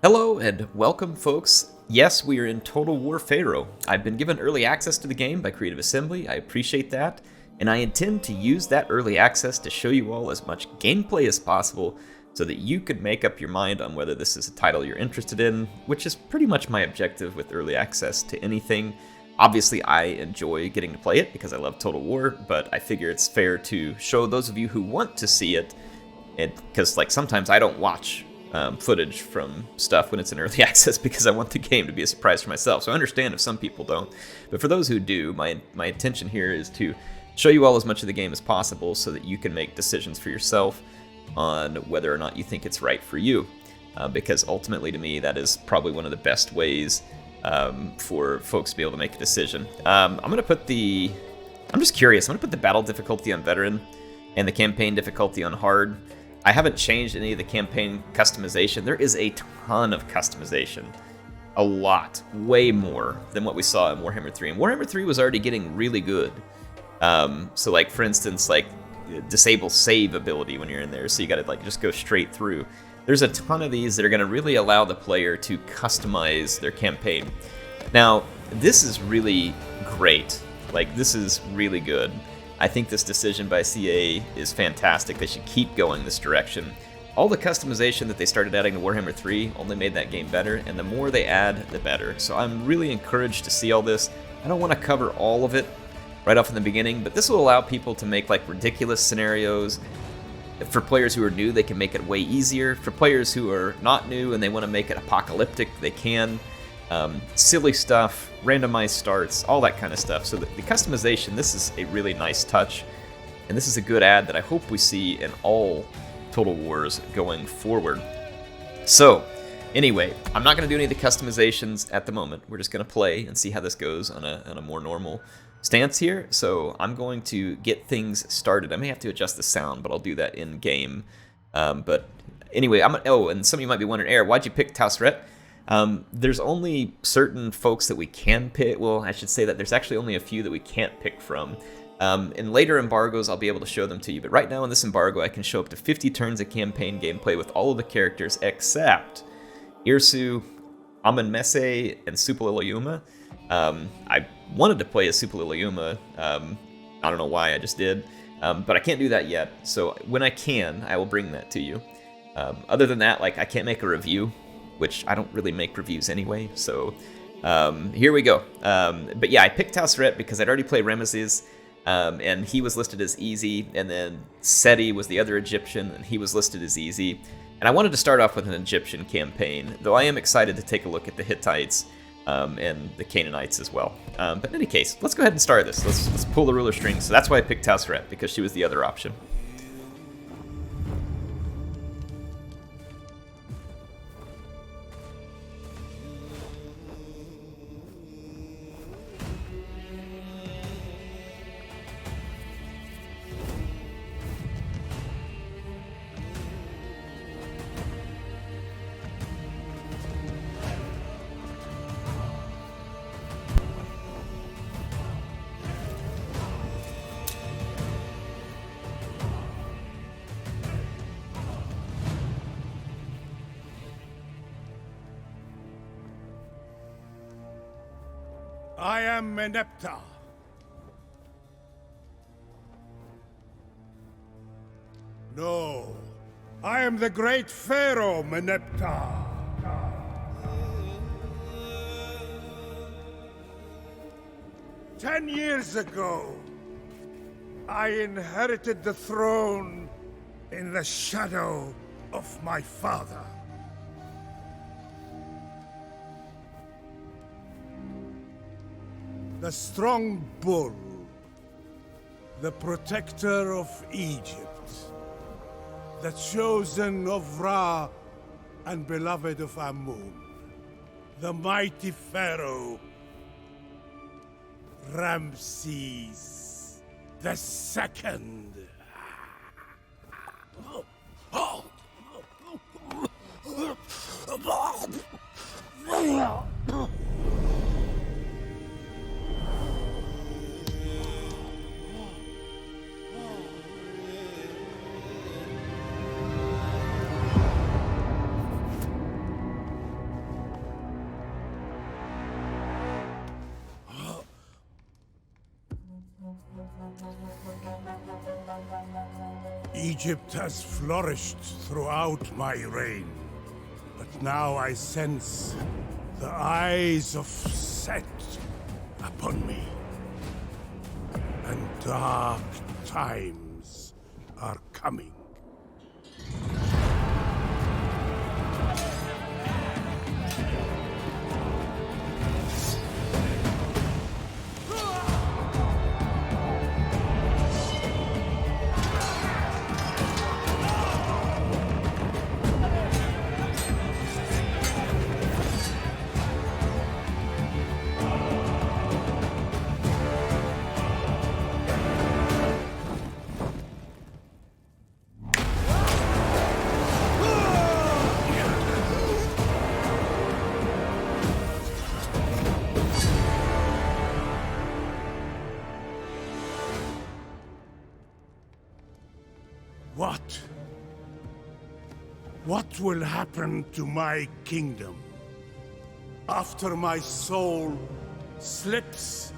Hello and welcome, folks. Yes, we are in Total War Pharaoh. I've been given early access to the game by Creative Assembly. I appreciate that, and I intend to use that early access to show you all as much gameplay as possible so that you could make up your mind on whether this is a title you're interested in, which is pretty much my objective with early access to anything. Obviously, I enjoy getting to play it because I love Total War, but I figure it's fair to show those of you who want to see it, because sometimes I don't watch footage from stuff when it's in early access because I want the game to be a surprise for myself. So I understand if some people don't. But for those who do, my intention here is to show you all as much of the game as possible so that you can make decisions for yourself on whether or not you think it's right for you. Because ultimately, to me, that is probably one of the best ways for folks to be able to make a decision. I'm just curious. I'm going to put the battle difficulty on veteran and the campaign difficulty on hard. I haven't changed any of the campaign customization. There is a ton of customization. A lot. Way more than what we saw in Warhammer 3. And Warhammer 3 was already getting really good. So for instance, disable save ability when you're in there. So you gotta just go straight through. There's a ton of these that are gonna really allow the player to customize their campaign. Now, this is really great. This is really good. I think this decision by CA is fantastic. They should keep going this direction. All the customization that they started adding to Warhammer 3 only made that game better, and the more they add, the better. So I'm really encouraged to see all this. I don't want to cover all of it right off in the beginning, but this will allow people to make ridiculous scenarios. For players who are new, they can make it way easier. For players who are not new and they want to make it apocalyptic, they can. Silly stuff, randomized starts, all that kind of stuff. So the customization, this is a really nice touch, and this is a good add that I hope we see in all Total Wars going forward. So, anyway, I'm not going to do any of the customizations at the moment. We're just going to play and see how this goes on a more normal stance here. So I'm going to get things started. I may have to adjust the sound, but I'll do that in game. But anyway, and some of you might be wondering, Air, why'd you pick Tausret? There's only certain folks that we can pick. Well, I should say that there's actually only a few that we can't pick from. In later embargoes, I'll be able to show them to you. But right now in this embargo, I can show up to 50 turns of campaign gameplay with all of the characters except Irsu, Amenmese, and Supalilayuma. I wanted to play as Supalilayuma. I don't know why, I just did. But I can't do that yet. So when I can, I will bring that to you. Other than that, I can't make a review, which I don't really make reviews anyway, so here we go. But yeah, I picked Tausret because I'd already played Ramesses, and he was listed as easy, and then Seti was the other Egyptian, and he was listed as easy. And I wanted to start off with an Egyptian campaign, though I am excited to take a look at the Hittites and the Canaanites as well. But in any case, let's go ahead and start this. Let's pull the ruler strings. So that's why I picked Tausret, because she was the other option. I am Meneptah. No, I am the great Pharaoh Meneptah. 10 years ago, I inherited the throne in the shadow of my father. The strong bull, the protector of Egypt, the chosen of Ra and beloved of Amun, the mighty Pharaoh, Ramses the Second. Egypt has flourished throughout my reign, but now I sense the eyes of Set upon me, and dark times are coming. What will happen to my kingdom after my soul slips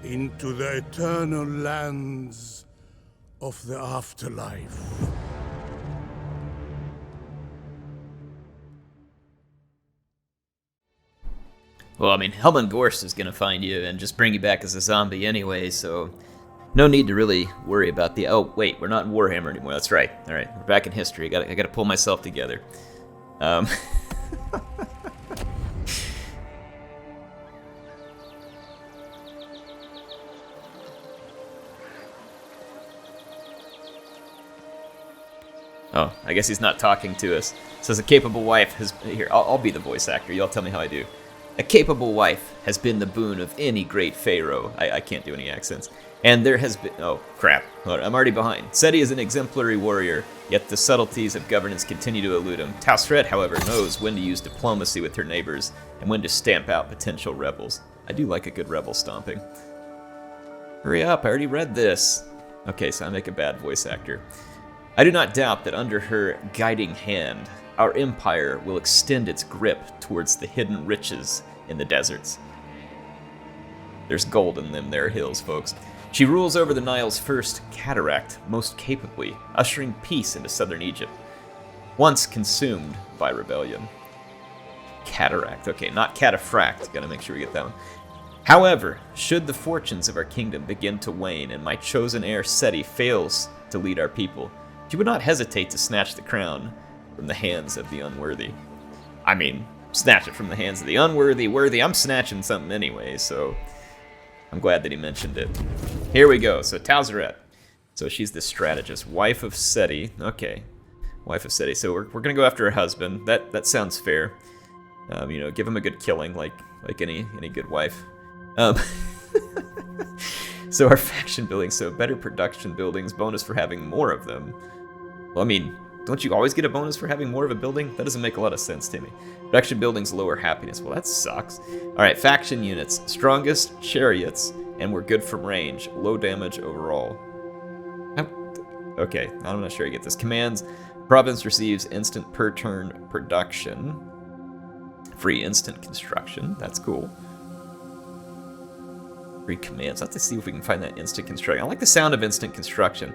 into the eternal lands of the afterlife? Well, I mean, Helman Gorst is going to find you and just bring you back as a zombie anyway, so no need to really worry about the... Oh, wait, we're not in Warhammer anymore. That's right. All right, we're back in history. I got to pull myself together. Oh, I guess he's not talking to us. It says a capable wife has... Here, I'll be the voice actor. Y'all tell me how I do. A capable wife has been the boon of any great pharaoh. I can't do any accents. And there has been... Oh, crap. I'm already behind. Seti is an exemplary warrior, yet the subtleties of governance continue to elude him. Tausret, however, knows when to use diplomacy with her neighbors and when to stamp out potential rebels. I do like a good rebel stomping. Hurry up, I already read this. Okay, so I make a bad voice actor. I do not doubt that under her guiding hand, our empire will extend its grip towards the hidden riches in the deserts. There's gold in them there hills, folks. She rules over the Nile's first cataract most capably, ushering peace into southern Egypt, once consumed by rebellion. Cataract, okay, not cataphract, gotta make sure we get that one. However, should the fortunes of our kingdom begin to wane and my chosen heir Seti fails to lead our people, she would not hesitate to snatch the crown from the hands of the unworthy. I mean, snatch it from the hands of the unworthy. I'm snatching something anyway, so I'm glad that he mentioned it. Here we go. So Tausret. So she's the strategist. Wife of Seti. Okay. Wife of Seti. So we're going to go after her husband. That sounds fair. You know, give him a good killing like any good wife. So our faction buildings. So better production buildings. Bonus for having more of them. Well, I mean, don't you always get a bonus for having more of a building? That doesn't make a lot of sense to me. Production buildings lower happiness. Well, that sucks. Alright, faction units. Strongest chariots, and we're good from range. Low damage overall. Okay, I'm not sure I get this. Commands. Province receives instant per turn production. Free instant construction. That's cool. Free commands. Let's see if we can find that instant construction. I like the sound of instant construction.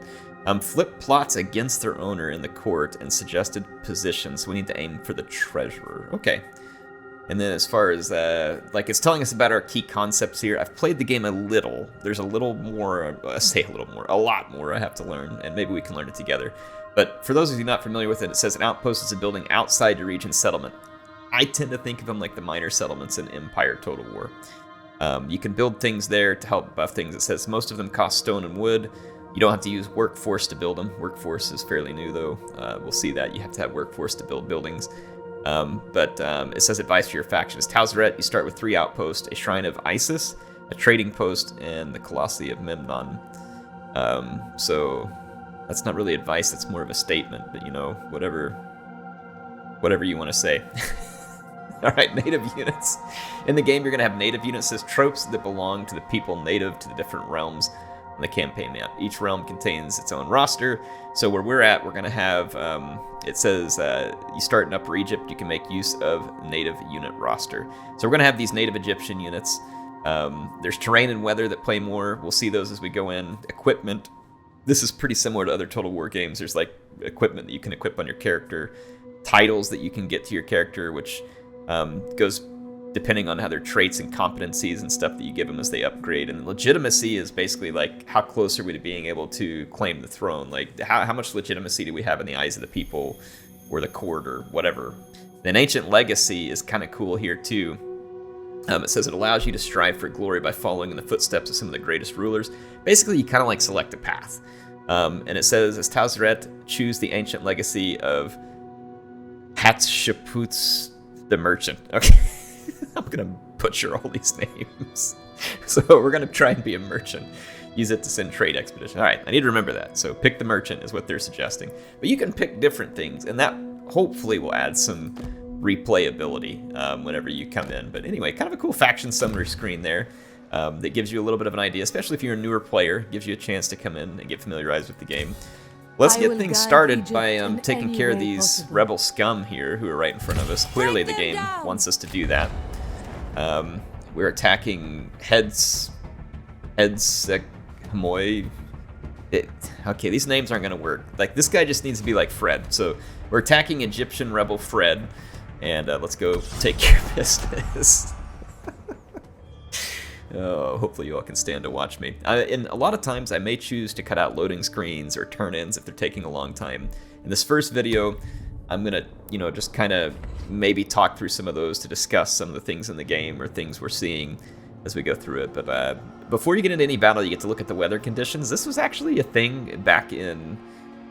Flip plots against their owner in the court and suggested positions. We need to aim for the treasurer. Okay. And then as far as, like, it's telling us about our key concepts here. I've played the game a little. There's a little more, a lot more I have to learn, and maybe we can learn it together. But for those of you not familiar with it, it says an outpost is a building outside your region's settlement. I tend to think of them like the minor settlements in Empire Total War. You can build things there to help buff things. It says most of them cost stone and wood. You don't have to use workforce to build them. Workforce is fairly new, though. We'll see that. You have to have workforce to build buildings. But it says advice for your factions. Tausret, you start with 3 outposts, a shrine of Isis, a trading post, and the Colossi of Memnon. So that's not really advice. That's more of a statement. But, you know, whatever you want to say. All right, native units. In the game, you're going to have native units. It says tropes that belong to the people native to the different realms on the campaign map. Each realm contains its own roster. So where we're at, we're going to have, it says you start in Upper Egypt, you can make use of native unit roster. So we're going to have these native Egyptian units. There's terrain and weather that play more. We'll see those as we go in. Equipment. This is pretty similar to other Total War games. There's like equipment that you can equip on your character, titles that you can get to your character, which goes depending on how their traits and competencies and stuff that you give them as they upgrade. And legitimacy is basically like, how close are we to being able to claim the throne? Like, how much legitimacy do we have in the eyes of the people or the court or whatever? Then ancient legacy is kind of cool here too. It says it allows you to strive for glory by following in the footsteps of some of the greatest rulers. Basically, you kind of like select a path. And it says, as Tausret, choose the ancient legacy of Hatshepsut the Merchant. Okay. I'm going to butcher all these names. So we're going to try and be a merchant. Use it to send trade expedition. All right, I need to remember that. So pick the merchant is what they're suggesting. But you can pick different things, and that hopefully will add some replayability whenever you come in. But anyway, kind of a cool faction summary screen there that gives you a little bit of an idea, especially if you're a newer player. Gives you a chance to come in and get familiarized with the game. Let's get things started by taking care of these rebel scum here who are right in front of us. Clearly the game wants us to do that. We're attacking Hamoy. Okay, these names aren't going to work. Like, this guy just needs to be like Fred. So we're attacking Egyptian rebel Fred. And let's go take care of business. Oh, hopefully you all can stand to watch me. And a lot of times I may choose to cut out loading screens or turn-ins if they're taking a long time. In this first video, I'm gonna, just kind of maybe talk through some of those to discuss some of the things in the game or things we're seeing as we go through it. But before you get into any battle, you get to look at the weather conditions. This was actually a thing back in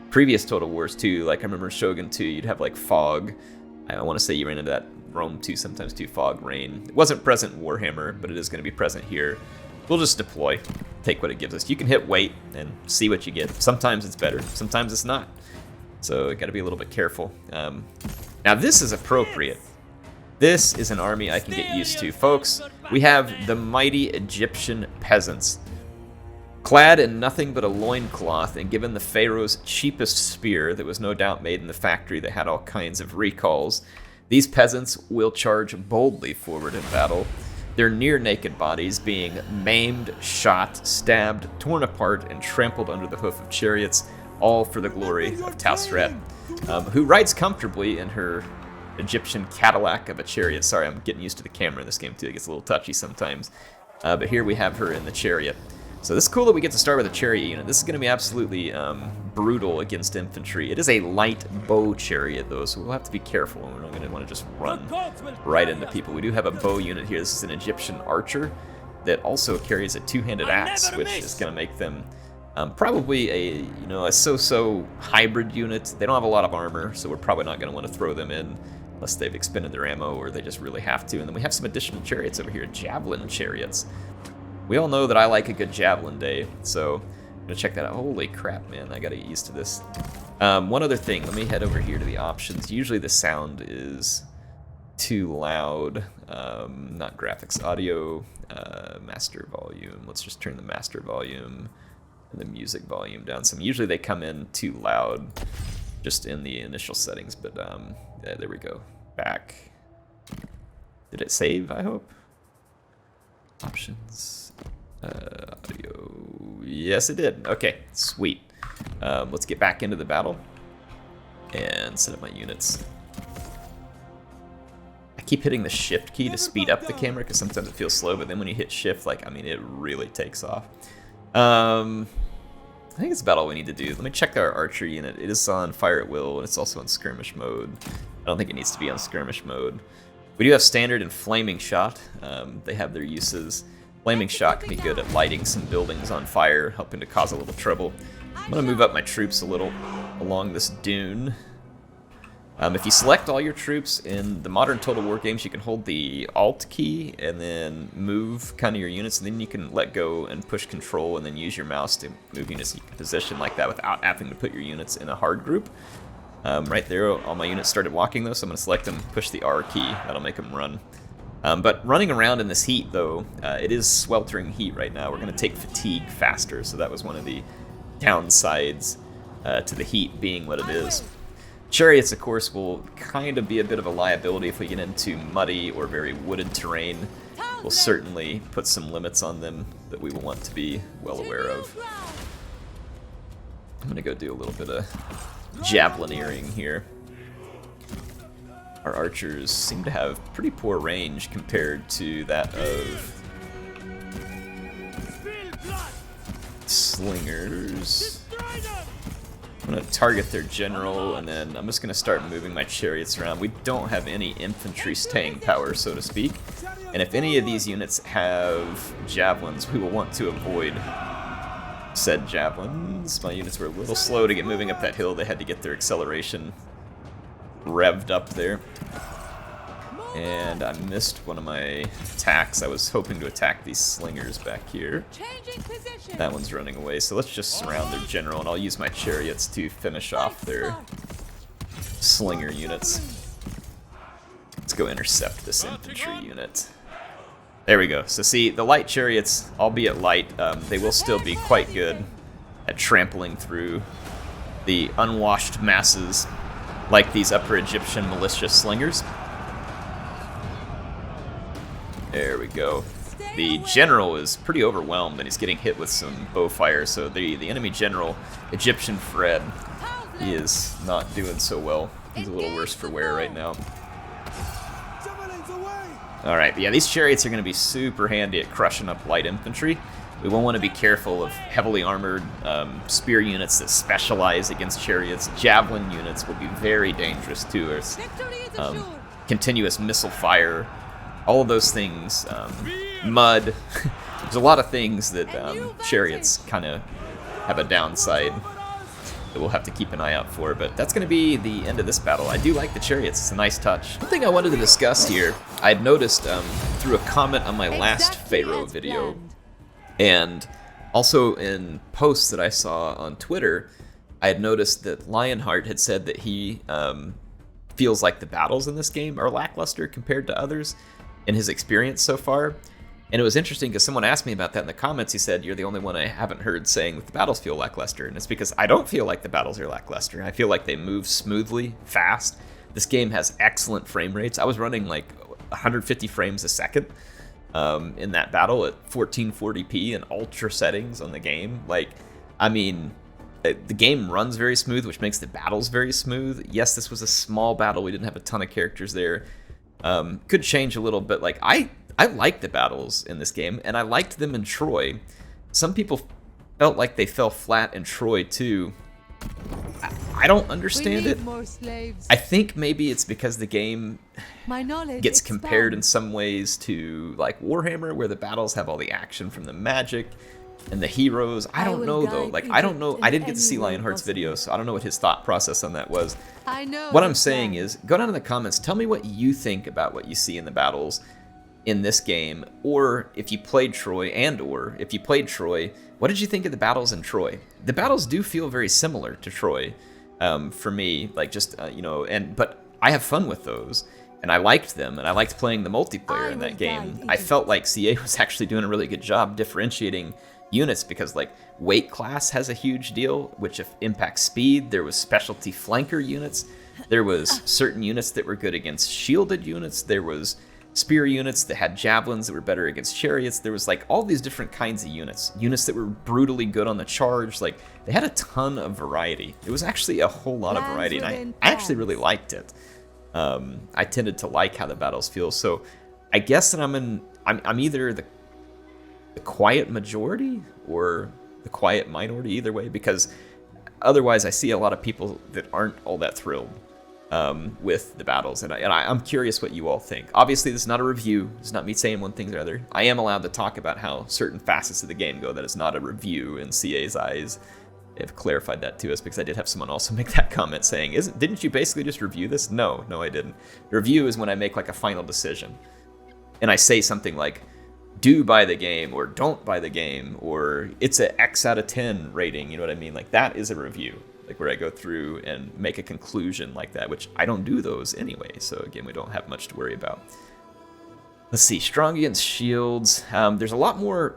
previous Total Wars too. Like I remember Shogun 2, you'd have like fog. I want to say you ran into that Rome 2, sometimes 2 fog rain. It wasn't present in Warhammer, but it is going to be present here. We'll just deploy, take what it gives us. You can hit wait and see what you get. Sometimes it's better, sometimes it's not. So you got to be a little bit careful. Now this is appropriate. This is an army I can get used to. Folks, we have the mighty Egyptian peasants. Clad in nothing but a loincloth and given the Pharaoh's cheapest spear that was no doubt made in the factory that had all kinds of recalls, these peasants will charge boldly forward in battle, their near-naked bodies being maimed, shot, stabbed, torn apart, and trampled under the hoof of chariots, all for the glory of Tausret, who rides comfortably in her Egyptian Cadillac of a chariot. Sorry, I'm getting used to the camera in this game too. It gets a little touchy sometimes. But here we have her in the chariot. So this is cool that we get to start with a chariot unit. This is going to be absolutely brutal against infantry. It is a light bow chariot, though, so we'll have to be careful. We're not going to want to just run right into people. We do have a bow unit here. This is an Egyptian archer that also carries a two-handed axe, which is going to make them probably a so-so hybrid unit. They don't have a lot of armor, so we're probably not going to want to throw them in unless they've expended their ammo or they just really have to. And then we have some additional chariots over here, javelin chariots. We all know that I like a good javelin day, so I'm gonna check that out. Holy crap, man, I gotta get used to this. One other thing, let me head over here to the options. Usually the sound is too loud. Not graphics, audio, master volume. Let's just turn the master volume and the music volume down some. Usually they come in too loud just in the initial settings, but yeah, there we go. Back. Did it save, I hope? Options. Audio. Yes, it did. Okay, sweet. Let's get back into the battle and set up my units. I keep hitting the shift key to speed up the camera because sometimes it feels slow, but then when you hit shift, it really takes off. I think it's about all we need to do. Let me check our archer unit. It is on fire at will, and it's also on skirmish mode. I don't think it needs to be on skirmish mode. We do have standard and flaming shot. They have their uses. Flaming shot can be good at lighting some buildings on fire, helping to cause a little trouble. I'm going to move up my troops a little along this dune. If you select all your troops in the modern Total War games, you can hold the Alt key and then move kind of your units, and then you can let go and push Control and then use your mouse to move units in position like that without having to put your units in a hard group. Right there, all my units started walking though, so I'm going to select them, push the R key, that'll make them run. But running around in this heat though, it is sweltering heat right now. We're going to take fatigue faster, so that was one of the downsides to the heat being what it is. Chariots, of course, will kind of be a bit of a liability if we get into muddy or very wooded terrain. will certainly put some limits on them that we will want to be well aware of. I'm gonna go do a little bit of javelineering here. Our archers seem to have pretty poor range compared to that of slingers. I'm going to target their general, and then I'm just going to start moving my chariots around. We don't have any infantry staying power, so to speak. And if any of these units have javelins, we will want to avoid said javelins. My units were a little slow to get moving up that hill. They had to get their acceleration revved up there. And I missed one of my attacks. I was hoping to attack these slingers back here. That one's running away, so let's just surround their general, and I'll use my chariots to finish off their slinger units. Let's go intercept this infantry unit. There we go. So see, the light chariots, albeit light, they will still be quite good at trampling through the unwashed masses like these Upper Egyptian militia slingers. There we go. The general is pretty overwhelmed, and he's getting hit with some bow fire, so the enemy general, Egyptian Fred, he is not doing so well. He's a little worse for wear right now. Alright, but yeah, these chariots are going to be super handy at crushing up light infantry. We will want to be careful of heavily armored spear units that specialize against chariots. Javelin units will be very dangerous to us. Continuous missile fire. All of those things, mud, there's a lot of things that chariots kind of have a downside that we'll have to keep an eye out for, but that's going to be the end of this battle. I do like the chariots, it's a nice touch. One thing I wanted to discuss here, I'd noticed through a comment on my last Pharaoh video, and also in posts that I saw on Twitter, I had noticed that Lionheart had said that he feels like the battles in this game are lackluster compared to others in his experience so far. And it was interesting because someone asked me about that in the comments. He said, you're the only one I haven't heard saying that the battles feel lackluster. And it's because I don't feel like the battles are lackluster. I feel like they move smoothly, fast. This game has excellent frame rates. I was running like 150 frames a second in that battle at 1440p and ultra settings on the game. Like, I mean, the game runs very smooth, which makes the battles very smooth. Yes, this was a small battle. We didn't have a ton of characters there. Could change a little bit. Like, I like the battles in this game, and I liked them in Troy. Some people felt like they fell flat in Troy too. I don't understand it. I think maybe it's because the game gets compared in some ways to like Warhammer, where the battles have all the action from the magic and the heroes. I don't know though. Like, I don't know. I didn't get to see Lionheart's video, so I don't know what his thought process on that was. What I'm saying is, go down in the comments, tell me what you think about what you see in the battles in this game, or if you played Troy, if you played Troy, what did you think of the battles in Troy? The battles do feel very similar to Troy, for me, like just, you know, but I have fun with those. And I liked them, and I liked playing the multiplayer in that game. I felt like CA was actually doing a really good job differentiating units, because like weight class has a huge deal, which impacts speed. There was specialty flanker units. There was certain units that were good against shielded units. There was spear units that had javelins that were better against chariots. There was like all these different kinds of units that were brutally good on the charge. Like, they had a ton of variety. It was actually a whole lot of variety, and I actually really liked it. I tended to like how the battles feel. So I guess that I'm either the quiet majority or the quiet minority, either way, because otherwise I see a lot of people that aren't all that thrilled with the battles, and I'm curious what you all think. Obviously, this is not a review. It's not me saying one thing or the other. I am allowed to talk about how certain facets of the game go. That is not a review in CA's eyes. They've clarified that to us, because I did have someone also make that comment saying, didn't you basically just review this? No, I didn't. The review is when I make like a final decision, and I say something like, do buy the game, or don't buy the game, or it's a X out of 10 rating, you know what I mean? Like, that is a review, like where I go through and make a conclusion like that, which I don't do those anyway, so again, we don't have much to worry about. Let's see, strong against shields. There's a lot more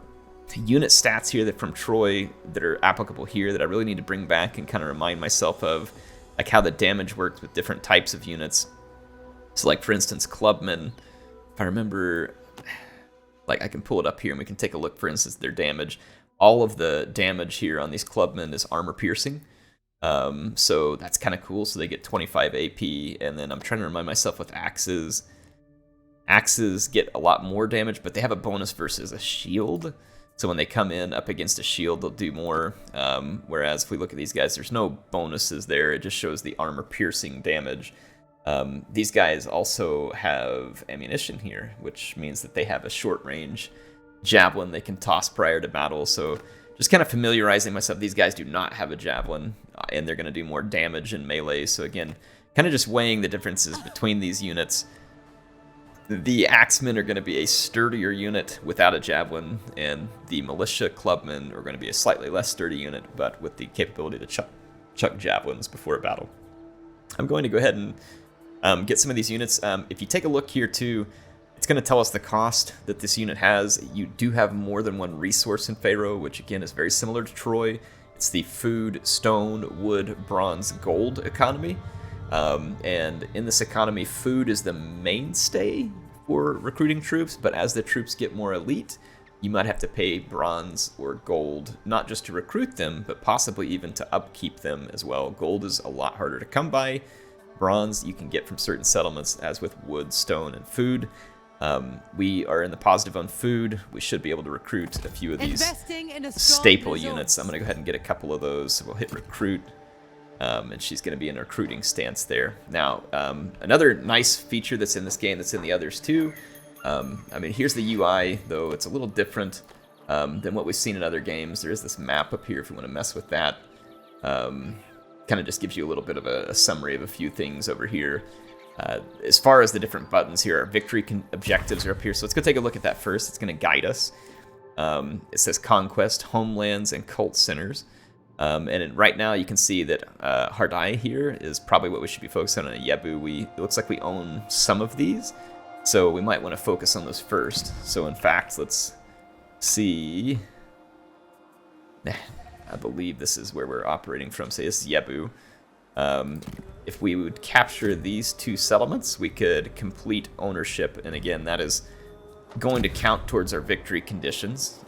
unit stats here from Troy that are applicable here that I really need to bring back and kind of remind myself of, like how the damage works with different types of units. So like, for instance, clubmen, if I remember, Like, I can pull it up here and we can take a look, for instance, their damage. All of the damage here on these clubmen is armor piercing. So that's kind of cool. So they get 25 AP, and then I'm trying to remind myself with axes. Axes get a lot more damage, but they have a bonus versus a shield. So when they come in up against a shield, they'll do more. Whereas if we look at these guys, there's no bonuses there. It just shows the armor piercing damage. These guys also have ammunition here, which means that they have a short range javelin they can toss prior to battle. So just kind of familiarizing myself. These guys do not have a javelin, and they're going to do more damage in melee. So again, kind of just weighing the differences between these units. The axemen are going to be a sturdier unit without a javelin, and the militia clubmen are going to be a slightly less sturdy unit, but with the capability to chuck javelins before a battle. I'm going to go ahead and get some of these units. If you take a look here too, it's going to tell us the cost that this unit has. You do have more than one resource in Pharaoh, which again is very similar to Troy. It's the food, stone, wood, bronze, gold economy. And in this economy, food is the mainstay for recruiting troops, but as the troops get more elite, you might have to pay bronze or gold, not just to recruit them, but possibly even to upkeep them as well. Gold is a lot harder to come by. Bronze you can get from certain settlements, as with wood, stone, and food. We are in the positive on food. We should be able to recruit a few of these staple units. I'm going to go ahead and get a couple of those. So we'll hit recruit. And she's going to be in a recruiting stance there. Now, another nice feature that's in this game that's in the others too. I mean, here's the UI, though it's a little different than what we've seen in other games. There is this map up here if you want to mess with that. Kind of just gives you a little bit of a summary of a few things over here. As far as the different buttons here, our victory objectives are up here. So let's go take a look at that first. It's going to guide us. It says Conquest, Homelands, and Cult Centers. Right now you can see that Hardai here is probably what we should be focusing on. Yebu, it looks like we own some of these, so we might want to focus on those first. So in fact, let's see. I believe this is where we're operating from. Say this is Yebu. If we would capture these two settlements, we could complete ownership, and again, that is going to count towards our victory conditions.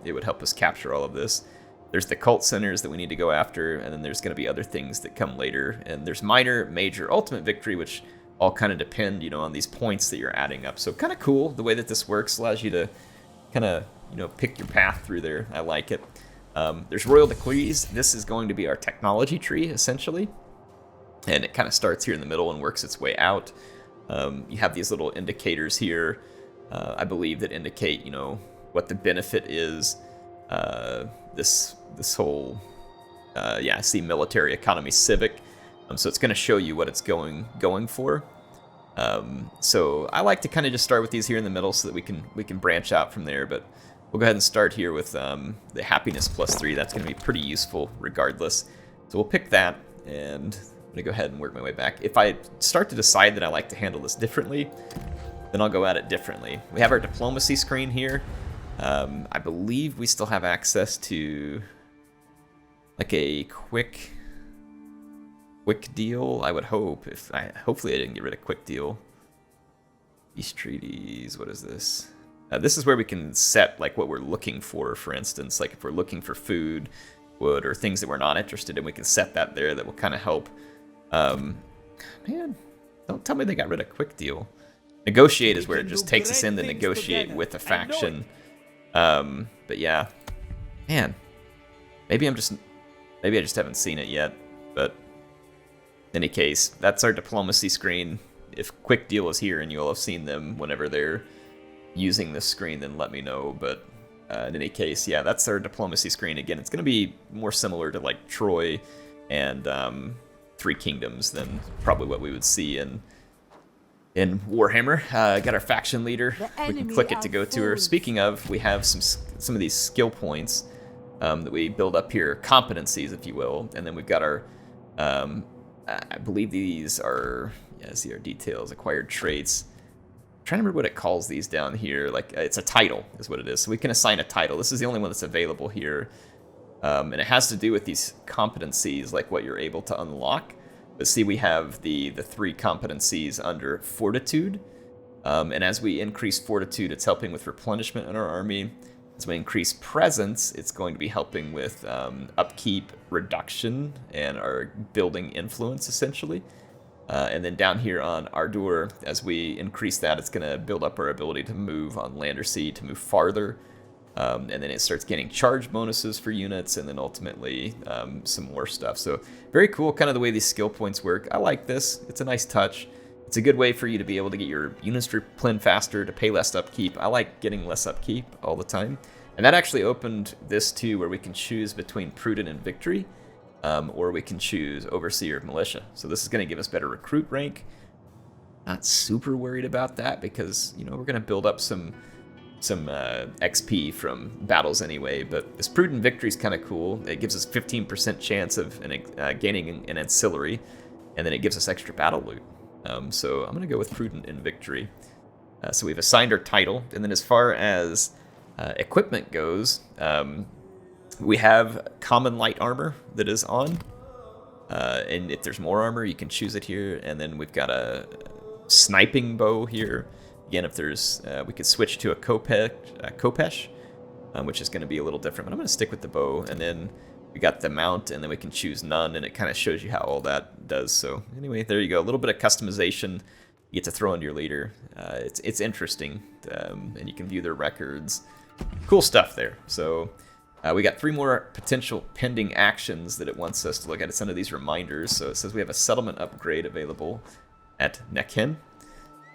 It would help us capture all of this. There's the cult centers that we need to go after, and then there's going to be other things that come later. And there's minor, major, ultimate victory, which all kind of depend, on these points that you're adding up. So kind of cool the way that this works. Allows you to kind of, pick your path through there. I like it. There's royal decrees. This is going to be our technology tree, essentially. And it kind of starts here in the middle and works its way out. You have these little indicators here, I believe, that indicate, what the benefit is. This whole, I see military, economy, civic. So it's going to show you what it's going for. So I like to kind of just start with these here in the middle so that we can branch out from there. But we'll go ahead and start here with the happiness +3. That's going to be pretty useful regardless. So we'll pick that, and I'm going to go ahead and work my way back. If I start to decide that I like to handle this differently, then I'll go at it differently. We have our diplomacy screen here. I believe we still have access to like a quick deal. I would hope. Hopefully I didn't get rid of quick deal. Peace treaties. What is this? This is where we can set like what we're looking for. For instance, like if we're looking for food, wood, or things that we're not interested in, we can set that there. That will kind of help. Man, don't tell me they got rid of quick deal. Negotiate is where it just takes us in to negotiate with a faction. But yeah, man, maybe I just haven't seen it yet, but in any case, that's our diplomacy screen. If quick deal is here and you'll have seen them whenever they're using this screen, then let me know. But in any case, yeah, that's our diplomacy screen. Again, it's going to be more similar to like Troy and Three Kingdoms than probably what we would see in Warhammer. Got our faction leader. We can click it to go to her. Speaking of, we have some of these skill points that we build up here, competencies, if you will, and then we've got our, I believe these are, see our details, acquired traits. I'm trying to remember what it calls these down here. Like it's a title, is what it is. So we can assign a title. This is the only one that's available here, and it has to do with these competencies, like what you're able to unlock. But see, we have the 3 competencies under fortitude. And as we increase fortitude, it's helping with replenishment in our army. As we increase presence, it's going to be helping with upkeep reduction and our building influence, essentially. And then down here on Ardor, as we increase that, it's going to build up our ability to move on land or sea, to move farther. And then it starts getting charge bonuses for units, and then ultimately some more stuff. So very cool, kind of the way these skill points work. I like this. It's a nice touch. It's a good way for you to be able to get your units replen faster, to pay less upkeep. I like getting less upkeep all the time. And that actually opened this too, where we can choose between Prudent and Victory, or we can choose Overseer of Militia. So this is going to give us better recruit rank. Not super worried about that because, you know, we're going to build up some XP from battles anyway, but this Prudent Victory is kind of cool. It gives us 15% chance of gaining an ancillary, and then it gives us extra battle loot. So I'm going to go with Prudent in Victory. So we've assigned our title, and then as far as equipment goes, we have common light armor that is on, and if there's more armor, you can choose it here. And then we've got a sniping bow here. Again, if there's, we could switch to a Kopesh, which is going to be a little different, but I'm going to stick with the bow. And then we got the mount, and then we can choose none, and it kind of shows you how all that does. So anyway, there you go. A little bit of customization you get to throw into your leader. It's interesting, and you can view their records. Cool stuff there. So we got 3 more potential pending actions that it wants us to look at. It's under these reminders. So it says we have a settlement upgrade available at Nekhen.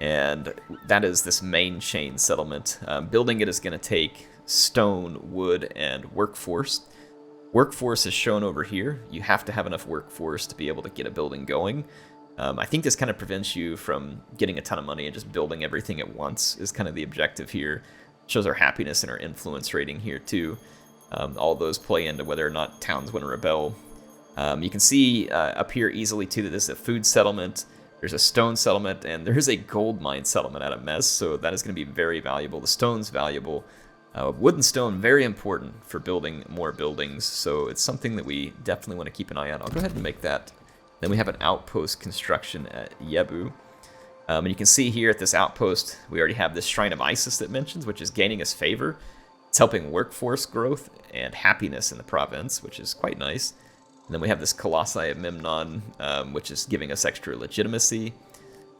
And that is this main chain settlement. Building it is going to take stone, wood, and workforce. Workforce is shown over here. You have to have enough workforce to be able to get a building going. I think this kind of prevents you from getting a ton of money and just building everything at once is kind of the objective here. Shows our happiness and our influence rating here too. All those play into whether or not towns want to rebel. You can see up here easily too that this is a food settlement. There's a stone settlement, and there is a gold mine settlement out of Mez, so that is going to be very valuable. The stone's valuable. Wood and stone, very important for building more buildings, so it's something that we definitely want to keep an eye on. I'll go ahead and make that. Then we have an outpost construction at Yebu. And you can see here at this outpost, we already have this Shrine of Isis that mentions, which is gaining us favor. It's helping workforce growth and happiness in the province, which is quite nice. And then we have this Colossi of Memnon, which is giving us extra legitimacy.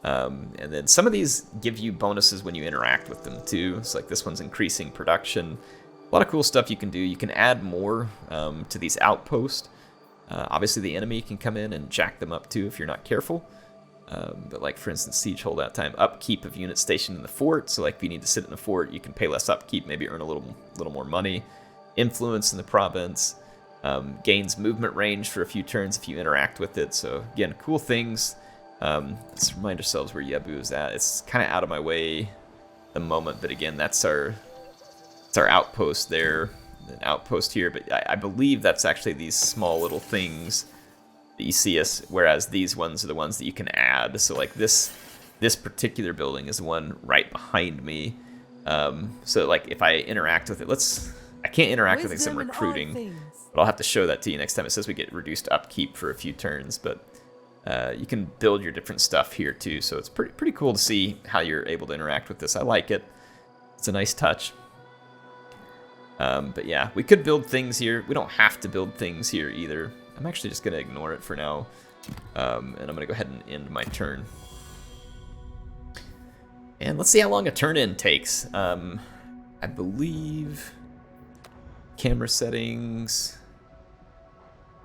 And then some of these give you bonuses when you interact with them too. So like this one's increasing production. A lot of cool stuff you can do. You can add more to these outposts. Obviously the enemy can come in and jack them up too if you're not careful. But like for instance, siege holdout time, upkeep of units stationed in the fort. So like if you need to sit in the fort, you can pay less upkeep, maybe earn a little more money. Influence in the province. Gains movement range for a few turns if you interact with it. So again, cool things. Let's remind ourselves where Yebu is at. It's kind of out of my way at the moment, but again, that's our outpost there, an outpost here. But I believe that's actually these small little things that you see us, whereas these ones are the ones that you can add. So like this particular building is the one right behind me. So like if I interact with it, I can't interact with it because I'm recruiting. But I'll have to show that to you next time. It says we get reduced upkeep for a few turns, but you can build your different stuff here too. So it's pretty cool to see how you're able to interact with this. I like it. It's a nice touch. But yeah, we could build things here. We don't have to build things here either. I'm actually just going to ignore it for now. And I'm going to go ahead and end my turn. And let's see how long a turn in takes. I believe camera settings.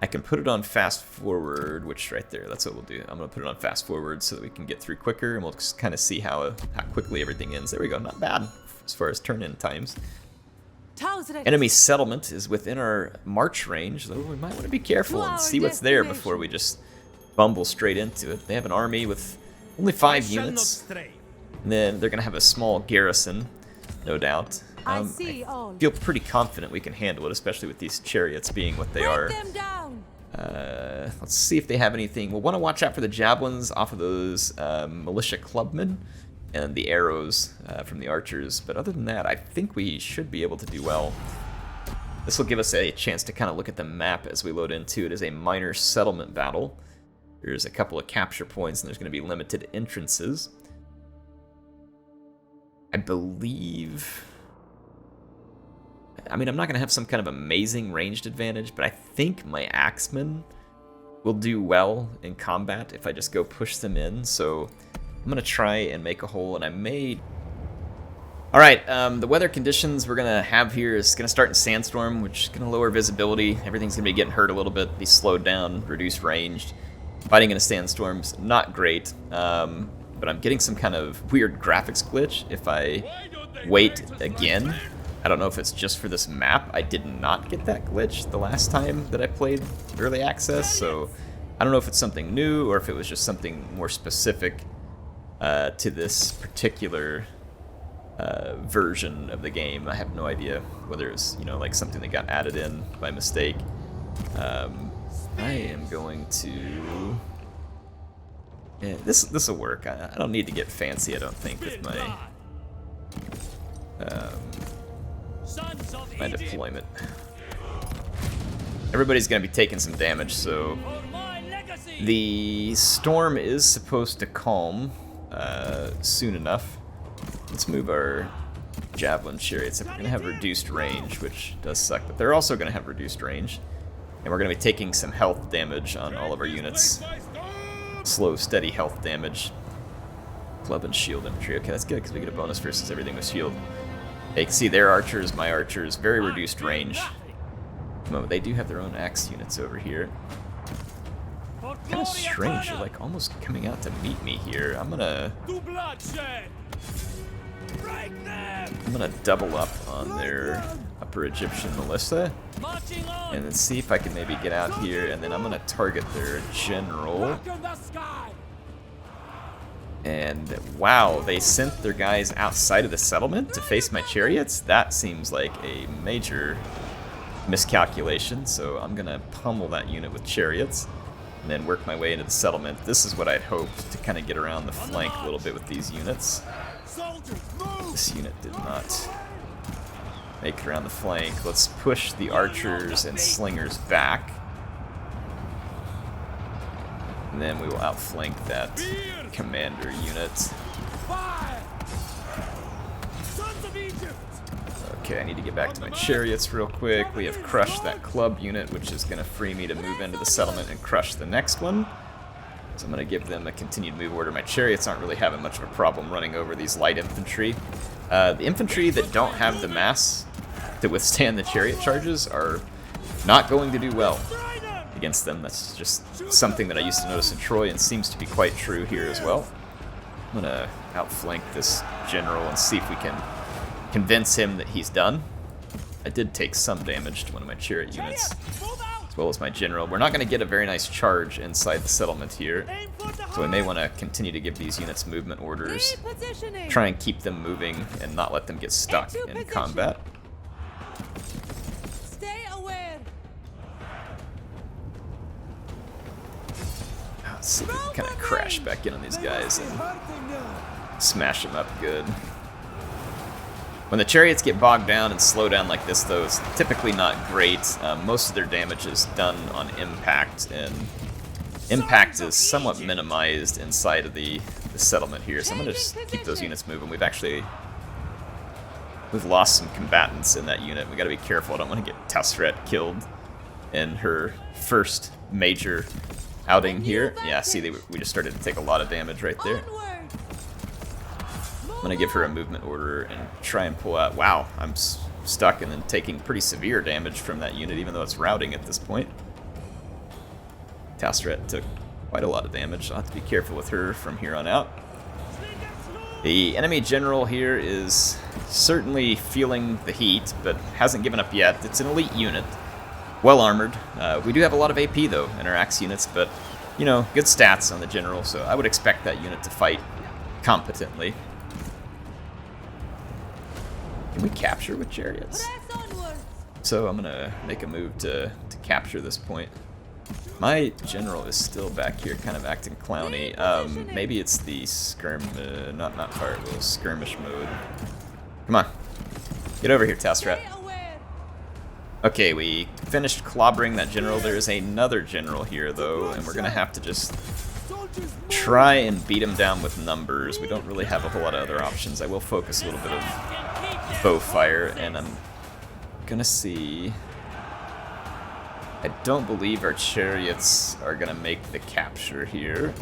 I can put it on fast forward, which right there, that's what we'll do. I'm going to put it on fast forward so that we can get through quicker, and we'll just kind of see how quickly everything ends. There we go, not bad as far as turn-in times. Tausret. Enemy settlement is within our march range, though we might want to be careful and see what's there before we just bumble straight into it. They have an army with only 5 units, and then they're going to have a small garrison, no doubt. I feel pretty confident we can handle it, especially with these chariots being what they are. Let's see if they have anything. We'll want to watch out for the javelins off of those militia clubmen and the arrows from the archers. But other than that, I think we should be able to do well. This will give us a chance to kind of look at the map as we load into it. It is a minor settlement battle. There's a couple of capture points, and there's going to be limited entrances. I believe... I mean, I'm not going to have some kind of amazing ranged advantage, but I think my axemen will do well in combat if I just go push them in, so I'm going to try and make a hole, and I may... Alright, the weather conditions we're going to have here is going to start in sandstorm, which is going to lower visibility. Everything's going to be getting hurt a little bit, be slowed down, reduced range. Fighting in a sandstorm's not great, but I'm getting some kind of weird graphics glitch if I wait again. I don't know if it's just for this map. I did not get that glitch the last time that I played early access, so I don't know if it's something new or if it was just something more specific to this particular version of the game. I have no idea whether it's, you know, like something that got added in by mistake. I am going to... Yeah, this will work. I don't need to get fancy, I don't think, with my deployment. Everybody's going to be taking some damage, so the storm is supposed to calm soon enough. Let's move our javelin chariots. We're going to have reduced range, which does suck, but they're also going to have reduced range. And we're going to be taking some health damage on all of our units. Slow, steady health damage. Club and shield infantry. Okay, that's good because we get a bonus versus everything with shield. Yeah, you can see their archers, my archers, very reduced range. Oh, they do have their own axe units over here. Kind of strange, they're like almost coming out to meet me here. I'm gonna double up on their Upper Egyptian militia and then see if I can maybe get out here, and then I'm gonna target their general. And wow, they sent their guys outside of the settlement to face my chariots? That seems like a major miscalculation, so I'm gonna pummel that unit with chariots and then work my way into the settlement. This is what I'd hoped, to kind of get around the flank a little bit with these units. This unit did not make it around the flank. Let's push the archers and slingers back. And then we will outflank that commander unit. Okay, I need to get back to my chariots real quick. We have crushed that club unit, which is going to free me to move into the settlement and crush the next one. So I'm going to give them a continued move order. My chariots aren't really having much of a problem running over these light infantry. The infantry that don't have the mass to withstand the chariot charges are not going to do well against them. That's just something that I used to notice in Troy and seems to be quite true here as well. I'm going to outflank this general and see if we can convince him that he's done. I did take some damage to one of my chariot units, as well as my general. We're not going to get a very nice charge inside the settlement here, so we may want to continue to give these units movement orders, try and keep them moving and not let them get stuck in combat. Stay aware. Let's see if we can kind of crash back in on these guys and smash them up good. When the chariots get bogged down and slow down like this, though, it's typically not great. Most of their damage is done on impact, and impact is somewhat minimized inside of the settlement here. So I'm going to just keep those units moving. We've lost some combatants in that unit. We got to be careful. I don't want to get Tausret killed in her first major outing here. Yeah, see, we just started to take a lot of damage right there. I'm going to give her a movement order and try and pull out. Wow, I'm stuck and then taking pretty severe damage from that unit, even though it's routing at this point. Tausret took quite a lot of damage. I'll have to be careful with her from here on out. The enemy general here is certainly feeling the heat, but hasn't given up yet. It's an elite unit, well armored. We do have a lot of AP, though, in our axe units, but, you know, good stats on the general, so I would expect that unit to fight competently. Can we capture with chariots? So I'm gonna make a move to capture this point. My general is still back here, kind of acting clowny. Maybe it's the not fire wheel, skirmish mode. Come on, get over here, Tausret. Okay, we finished clobbering that general. There is another general here, though, and we're gonna have to just try and beat him down with numbers. We don't really have a whole lot of other options. I will focus a little bit of bow fire, and I'm gonna see... I don't believe our chariots are gonna make the capture here.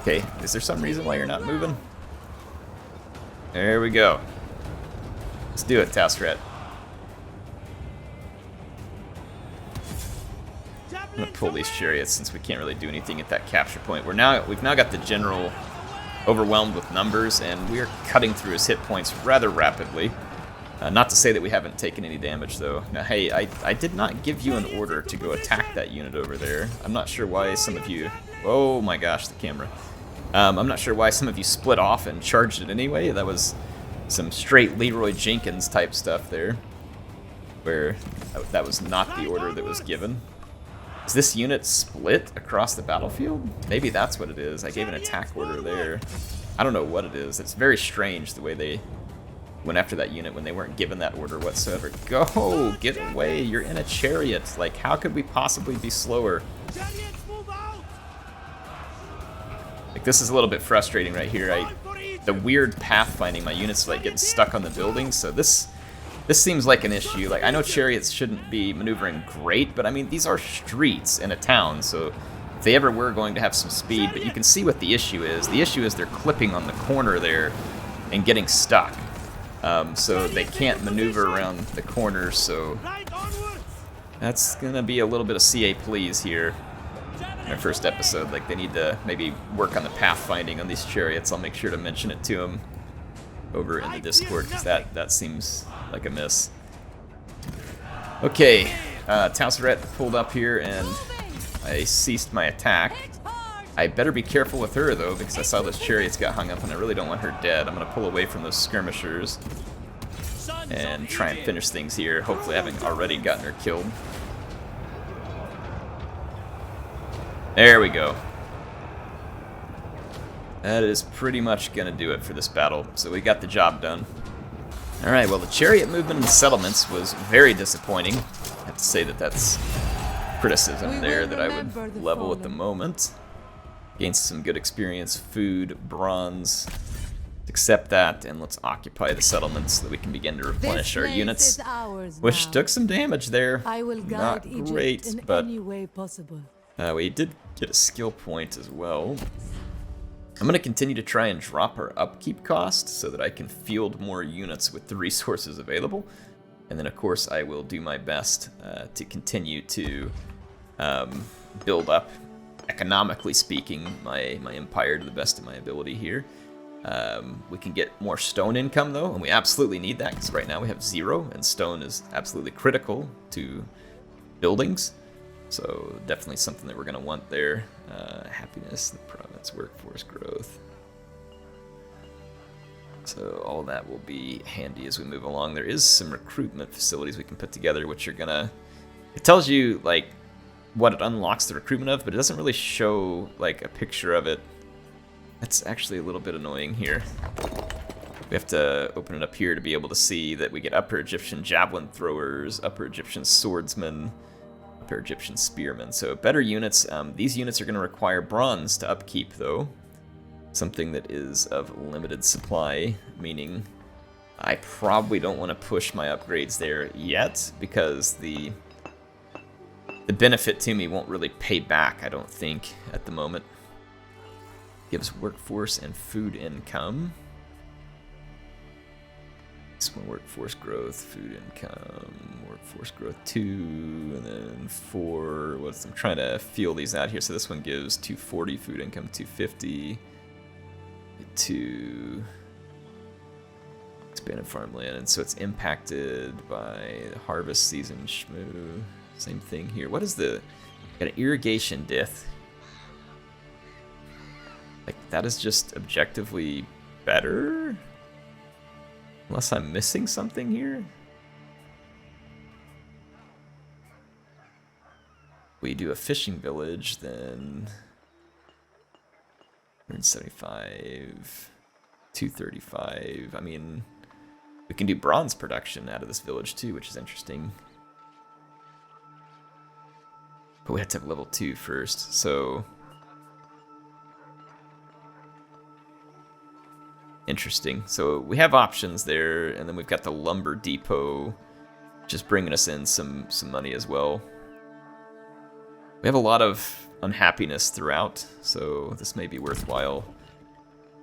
Okay, is there some reason why you're not moving? There we go. Let's do it, Tausret. I'm gonna pull these chariots since we can't really do anything at that capture point. We've now got the general overwhelmed with numbers, and we are cutting through his hit points rather rapidly. Not to say that we haven't taken any damage, though. Now, hey, I did not give you an order to go attack that unit over there. I'm not sure why some of you... Oh my gosh, the camera. I'm not sure why some of you split off and charged it anyway. That was some straight Leroy Jenkins type stuff there, where that was not the order that was given. Is this unit split across the battlefield? Maybe that's what it is. I gave an attack order there. I don't know what it is. It's very strange the way they went after that unit when they weren't given that order whatsoever. Go! Get away! You're in a chariot! Like, how could we possibly be slower? Like, this is a little bit frustrating right here. The weird pathfinding, my units like getting stuck on the buildings, so this seems like an issue. Like, I know chariots shouldn't be maneuvering great, but I mean, these are streets in a town, so if they ever were going to have some speed, but you can see what the issue is. The issue is they're clipping on the corner there and getting stuck. So they can't maneuver around the corners, so that's gonna be a little bit of CA please here in our first episode. Like, they need to maybe work on the pathfinding on these chariots. I'll make sure to mention it to them over in the Discord, because that seems like a miss. Okay, Tausret pulled up here and I ceased my attack. I better be careful with her though, because I saw those chariots got hung up and I really don't want her dead. I'm gonna pull away from those skirmishers and try and finish things here, hopefully having already gotten her killed. There we go. That is pretty much gonna do it for this battle, so we got the job done. Alright, well, the chariot movement in the settlements was very disappointing. I have to say that that's criticism there that I would level at the moment. Gained some good experience, food, bronze. Accept that, and let's occupy the settlements so that we can begin to replenish our units. Which took some damage there. Not great, but we did get a skill point as well. I'm going to continue to try and drop our upkeep cost so that I can field more units with the resources available. And then, of course, I will do my best to continue to build up, economically speaking, my empire to the best of my ability here. We can get more stone income, though, and we absolutely need that, because right now we have 0, and stone is absolutely critical to buildings. So definitely something that we're going to want there. Happiness in the province, workforce growth. So all that will be handy as we move along. There is some recruitment facilities we can put together, which are going to... It tells you, like, what it unlocks the recruitment of, but it doesn't really show, like, a picture of it. That's actually a little bit annoying here. We have to open it up here to be able to see that we get Upper Egyptian Javelin Throwers, Upper Egyptian Swordsmen, Upper Egyptian Spearmen. So better units. These units are going to require bronze to upkeep, though. Something that is of limited supply, meaning I probably don't want to push my upgrades there yet, because the benefit to me won't really pay back, I don't think, at the moment. Gives workforce and food income. This one, workforce growth, food income, workforce growth 2, and then 4. I'm trying to feel these out here. So this one gives 240 food income, 250. 2 expanded farmland, and so it's impacted by the harvest season. Shmoo. Same thing here. What is the... Got an irrigation dith. Like, that is just objectively better? Unless I'm missing something here? We do a fishing village, then... 175... 235... I mean... We can do bronze production out of this village, too, which is interesting. But we have to have level 2 first, so... Interesting. So we have options there, and then we've got the lumber depot just bringing us in some money as well. We have a lot of unhappiness throughout, so this may be worthwhile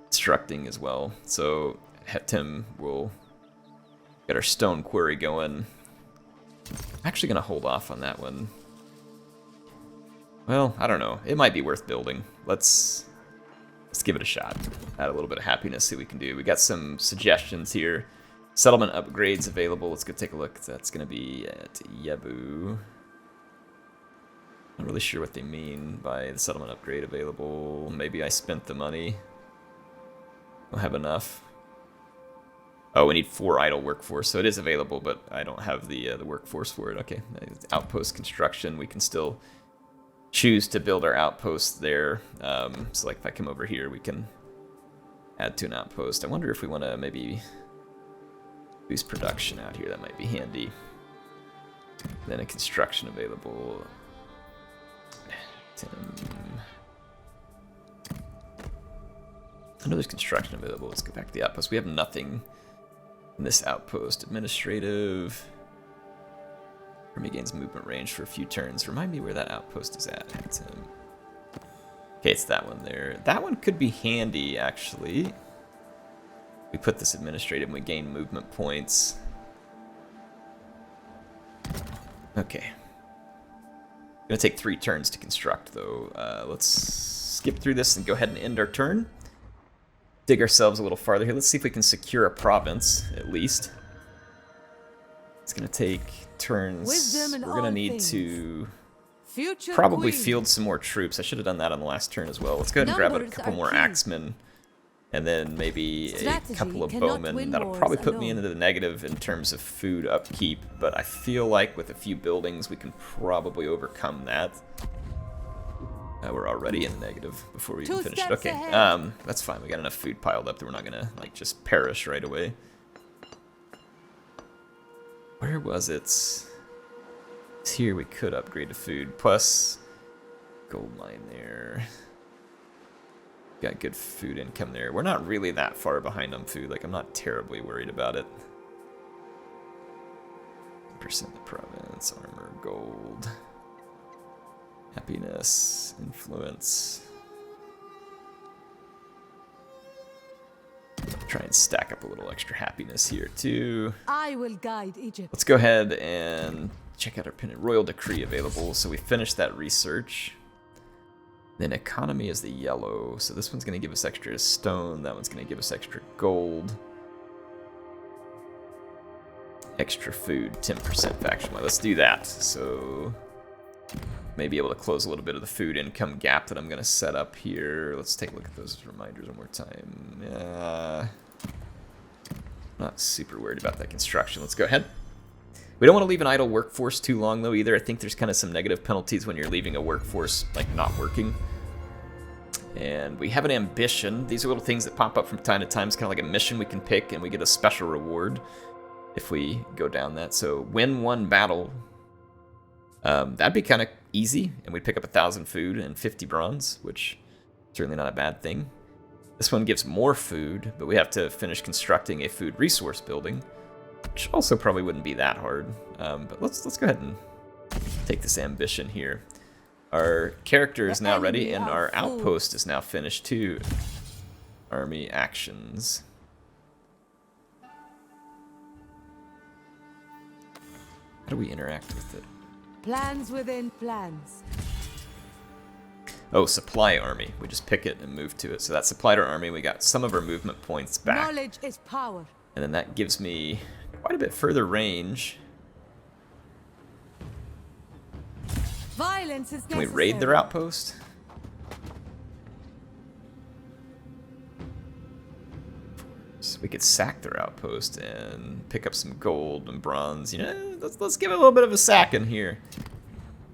constructing as well. So Tim will get our stone quarry going. I'm actually going to hold off on that one. Well, I don't know. It might be worth building. Let's give it a shot. Add a little bit of happiness, see what we can do. We got some suggestions here. Settlement upgrades available. Let's go take a look. That's going to be at Yabu. Not really sure what they mean by the settlement upgrade available. Maybe I spent the money. Don't have enough. Oh, we need 4 idle workforce, so it is available, but I don't have the workforce for it. Okay, outpost construction. We can still choose to build our outpost there. So like if I come over here, we can add to an outpost. I wonder if we want to maybe boost production out here. That might be handy. Then a construction available. I know there's construction available. Let's go back to the outpost. We have nothing in this outpost. Administrative. Army gains movement range for a few turns. Remind me where that outpost is at. Okay, it's that one there. That one could be handy, actually. We put this administrative and we gain movement points. Okay. Gonna take 3 turns to construct, though. Let's skip through this and go ahead and end our turn. Dig ourselves a little farther here. Let's see if we can secure a province, at least. It's gonna take turns. We're gonna need to probably field some more troops. I should have done that on the last turn as well. Let's go ahead and grab a couple more axemen. And then maybe a couple of bowmen. That'll probably put me into the negative in terms of food upkeep, but I feel like with a few buildings we can probably overcome that. We're already in the negative before we even finished. Okay, that's fine. We got enough food piled up that we're not gonna like just perish right away. Where was it? It's here. We could upgrade to food plus gold mine there. Got good food income there. We're not really that far behind on food. Like, I'm not terribly worried about it. Percent the province, armor, gold, happiness, influence. Try and stack up a little extra happiness here too. I will guide Egypt. Let's go ahead and check out our pin. Royal decree available. So we finished that research. Then economy is the yellow, so this one's going to give us extra stone, that one's going to give us extra gold. Extra food, 10% faction. Well, let's do that. So maybe able to close a little bit of the food income gap that I'm going to set up here. Let's take a look at those reminders one more time. Not super worried about that construction. Let's go ahead. We don't want to leave an idle workforce too long, though, either. I think there's kind of some negative penalties when you're leaving a workforce, like, not working. And we have an ambition. These are little things that pop up from time to time. It's kind of like a mission we can pick, and we get a special reward if we go down that. So, win 1 battle. That'd be kind of easy, and we'd pick up 1,000 food and 50 bronze, which is certainly not a bad thing. This one gives more food, but we have to finish constructing a food resource building, which also probably wouldn't be that hard. But let's go ahead and take this ambition here. Our character is now ready, and our outpost is now finished too. Army actions. How do we interact with it? Plans within plans. Oh, supply army. We just pick it and move to it. So that supplied our army. We got some of our movement points back. Knowledge is power. And then that gives me quite a bit further range. Violence is necessary. Can we raid their outpost? So we could sack their outpost and pick up some gold and bronze. You know, let's give it a little bit of a sack in here.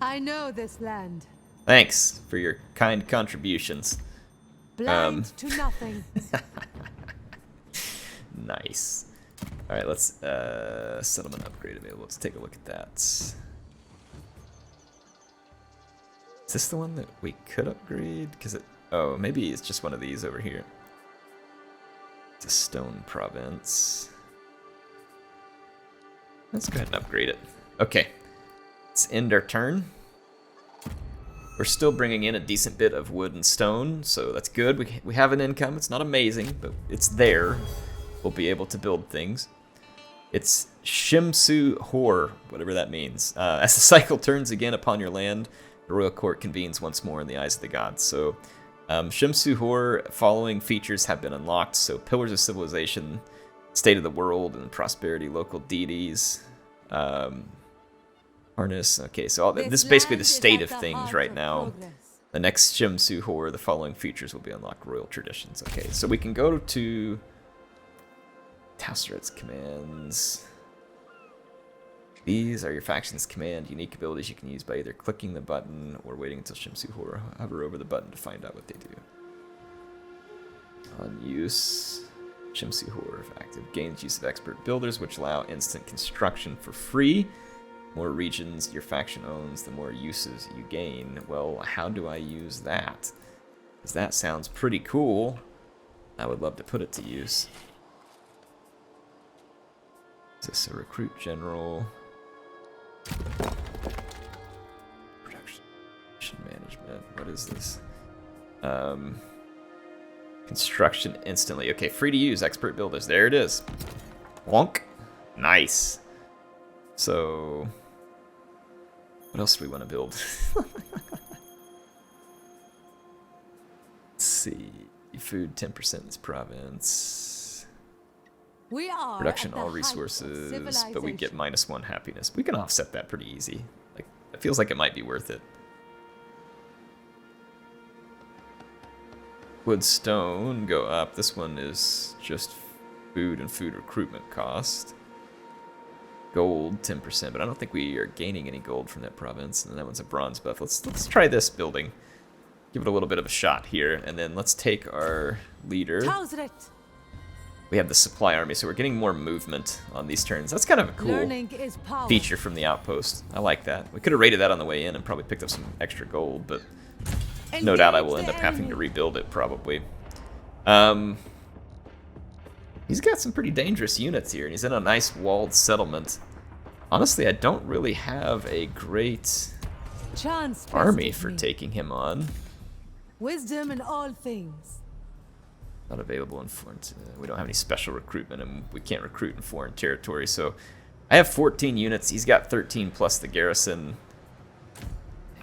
I know this land. Thanks for your kind contributions. Blind to nothing. Nice. All right, let's settlement upgrade available. Let's take a look at that. Is this the one that we could upgrade? Because it... Oh, maybe it's just one of these over here. It's a stone province. Let's go ahead and upgrade it. Okay. Let's end our turn. We're still bringing in a decent bit of wood and stone, so that's good. We have an income. It's not amazing, but it's there. We'll be able to build things. It's Shimsu Hor, whatever that means. As the cycle turns again upon your land, the royal court convenes once more in the eyes of the gods. So, Shimsu Hor following features have been unlocked. So, Pillars of Civilization, State of the World, and Prosperity, local deities. Harness. Okay, so this is basically the state of things right now. The next Shimsu Hor, the following features will be unlocked. Royal traditions. Okay, so we can go to Tausret's commands. These are your faction's command unique abilities you can use by either clicking the button or waiting until Shimsu Hor. Hover over the button to find out what they do. On use, Shimsu Hor, if active, gains use of expert builders, which allow instant construction for free. More regions your faction owns, the more uses you gain. Well, how do I use that? Because that sounds pretty cool. I would love to put it to use. Is this a recruit general? Production management. What is this? Construction instantly. Okay, free to use expert builders. There it is. Wonk. Nice. So, what else do we want to build? Let's see. Food 10% in this province. We are Production at the all height of resources, but we get civilization. -1 happiness. We can offset that pretty easy. Like, it feels like it might be worth it. Wood, stone go up. This one is just food and food recruitment cost. Gold 10%, but I don't think we are gaining any gold from that province. And that one's a bronze buff. Let's try this building. Give it a little bit of a shot here, and then let's take our leader. Tausret. We have the supply army, so we're getting more movement on these turns. That's kind of a cool Learning is power. feature from the outpost. I like that. We could have raided that on the way in and probably picked up some extra gold, but no doubt I will end up having to rebuild it probably. He's got some pretty dangerous units here, and he's in a nice walled settlement. Honestly, I don't really have a great Chance army bested for me. taking him on. Wisdom in all things. Not available in foreign. We don't have any special recruitment, and we can't recruit in foreign territory. So I have 14 units. He's got 13 plus the garrison.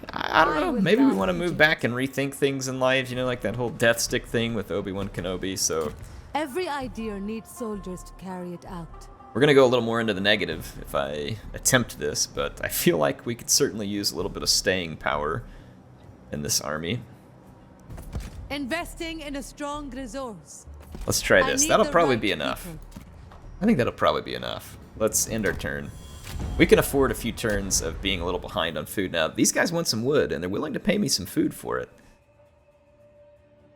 I don't know. Maybe we want to move back and rethink things in life. You know, like that whole death stick thing with Obi-Wan Kenobi. So Every idea needs soldiers to carry it out. we're gonna go a little more into the negative if I attempt this, but I feel like we could certainly use a little bit of staying power in this army. Investing in a strong resource. Let's try I this. need That'll the probably right be enough. people. I think that'll probably be enough. Let's end our turn. We can afford a few turns of being a little behind on food. Now, these guys want some wood, and they're willing to pay me some food for it.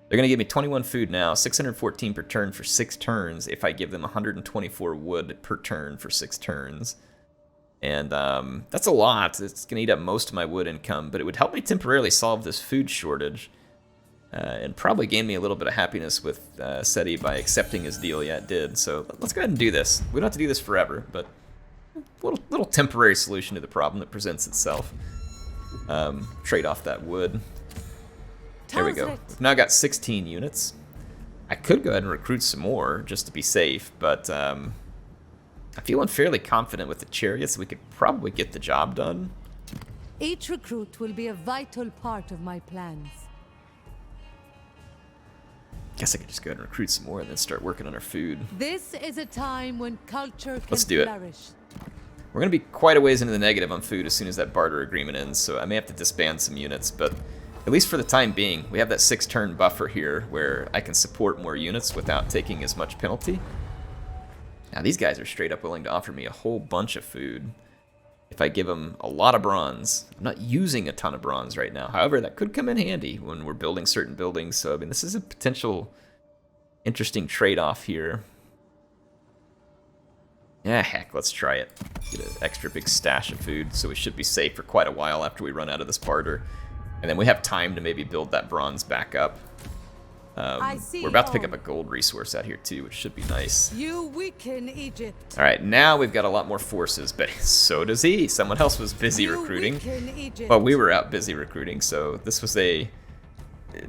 They're going to give me 21 food now, 614 per turn for 6 turns if I give them 124 wood per turn for 6 turns. And that's a lot. It's going to eat up most of my wood income, but it would help me temporarily solve this food shortage. And probably gain me a little bit of happiness with SETI by accepting his deal. Yeah, it did. So let's go ahead and do this. We don't have to do this forever, but a little temporary solution to the problem that presents itself. Trade off that wood. There we go. Tausret. We've now got 16 units. I could go ahead and recruit some more just to be safe, but I'm feeling fairly confident with the chariots. We could probably get the job done. Each recruit will be a vital part of my plans. Guess I could just go ahead and recruit some more and then start working on our food. This is a time when culture can Let's do it. flourish. We're going to be quite a ways into the negative on food as soon as that barter agreement ends, so I may have to disband some units, but at least for the time being, we have that 6-turn buffer here where I can support more units without taking as much penalty. Now, these guys are straight up willing to offer me a whole bunch of food if I give them a lot of bronze. I'm not using a ton of bronze right now. However, that could come in handy when we're building certain buildings, so I mean, this is a potential interesting trade-off here. Yeah, heck, let's try it. Get an extra big stash of food, so we should be safe for quite a while after we run out of this barter. And then we have time to maybe build that bronze back up. We're about to pick up a gold resource out here too, which should be nice. You weaken Egypt. All right, now we've got a lot more forces, but so does he. Someone else was busy recruiting. Well, we were out busy recruiting, so this was a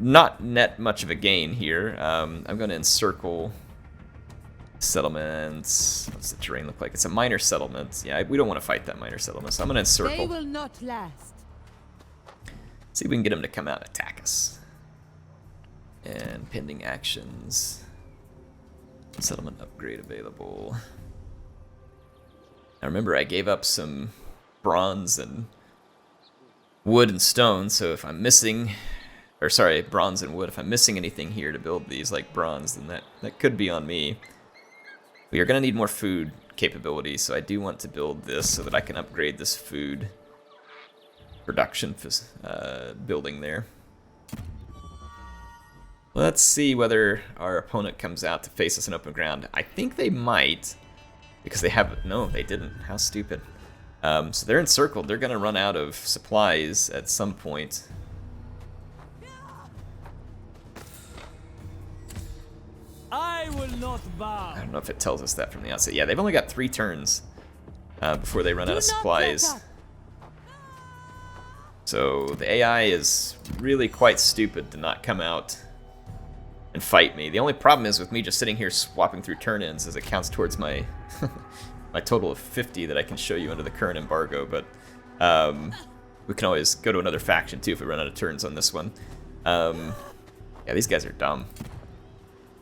not net much of a gain here. I'm going to encircle settlements. What's the terrain look like? It's a minor settlement. Yeah, we don't want to fight that minor settlement, so I'm going to encircle. They will not last. See if we can get him to come out and attack us. And pending actions. Settlement upgrade available. Now remember, I gave up some bronze and wood and stone, so if I'm missing, or sorry, bronze and wood, if I'm missing anything here to build these like bronze, then that could be on me. We are going to need more food capability, so I do want to build this so that I can upgrade this food production building there. Let's see whether our opponent comes out to face us in open ground. I think they might, because they have... No, they didn't. How stupid. So they're encircled. They're going to run out of supplies at some point. I will not bow. I don't know if it tells us that from the outset. Yeah, they've only got 3 turns before they run out of supplies. So the AI is really quite stupid to not come out and fight me. The only problem is with me just sitting here swapping through turn-ins as it counts towards my my total of 50 that I can show you under the current embargo, but we can always go to another faction too if we run out of turns on this one. Yeah, these guys are dumb.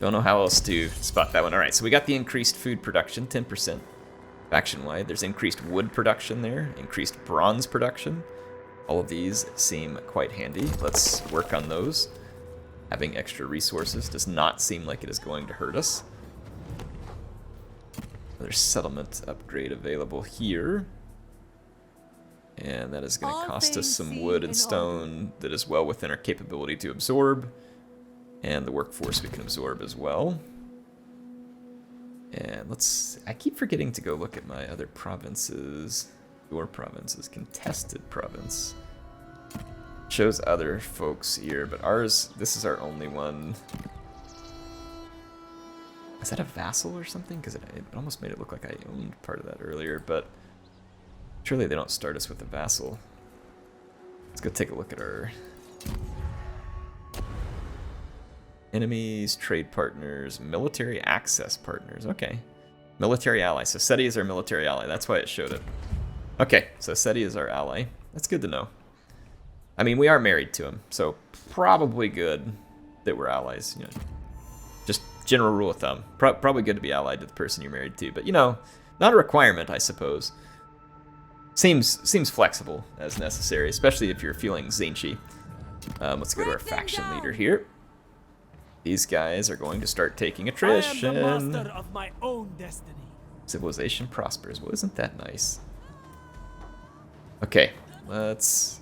Don't know how else to spot that one. Alright, so we got the increased food production, 10% faction-wide. There's increased wood production there, increased bronze production. All of these seem quite handy. Let's work on those. Having extra resources does not seem like it is going to hurt us. Another settlement upgrade available here. And that is going to cost us some wood and stone that is well within our capability to absorb. And the workforce we can absorb as well. And I keep forgetting to go look at my other provinces. Your province is contested province. Shows other folks here, but ours, this is our only one. Is that a vassal or something? Because it almost made it look like I owned part of that earlier, but surely they don't start us with a vassal. Let's go take a look at our enemies, trade partners, military access partners. Okay. Military ally. So SETI is our military ally. That's why it showed it. Okay, so SETI is our ally. That's good to know. I mean, we are married to him, so probably good that we're allies. You know, just general rule of thumb. Probably good to be allied to the person you're married to, but you know, not a requirement, I suppose. Seems flexible as necessary, especially if you're feeling Zinchi. Let's go to our faction leader here. These guys are going to start taking attrition. I am the master of my own destiny. Civilization prospers. Well, isn't that nice? Okay, let's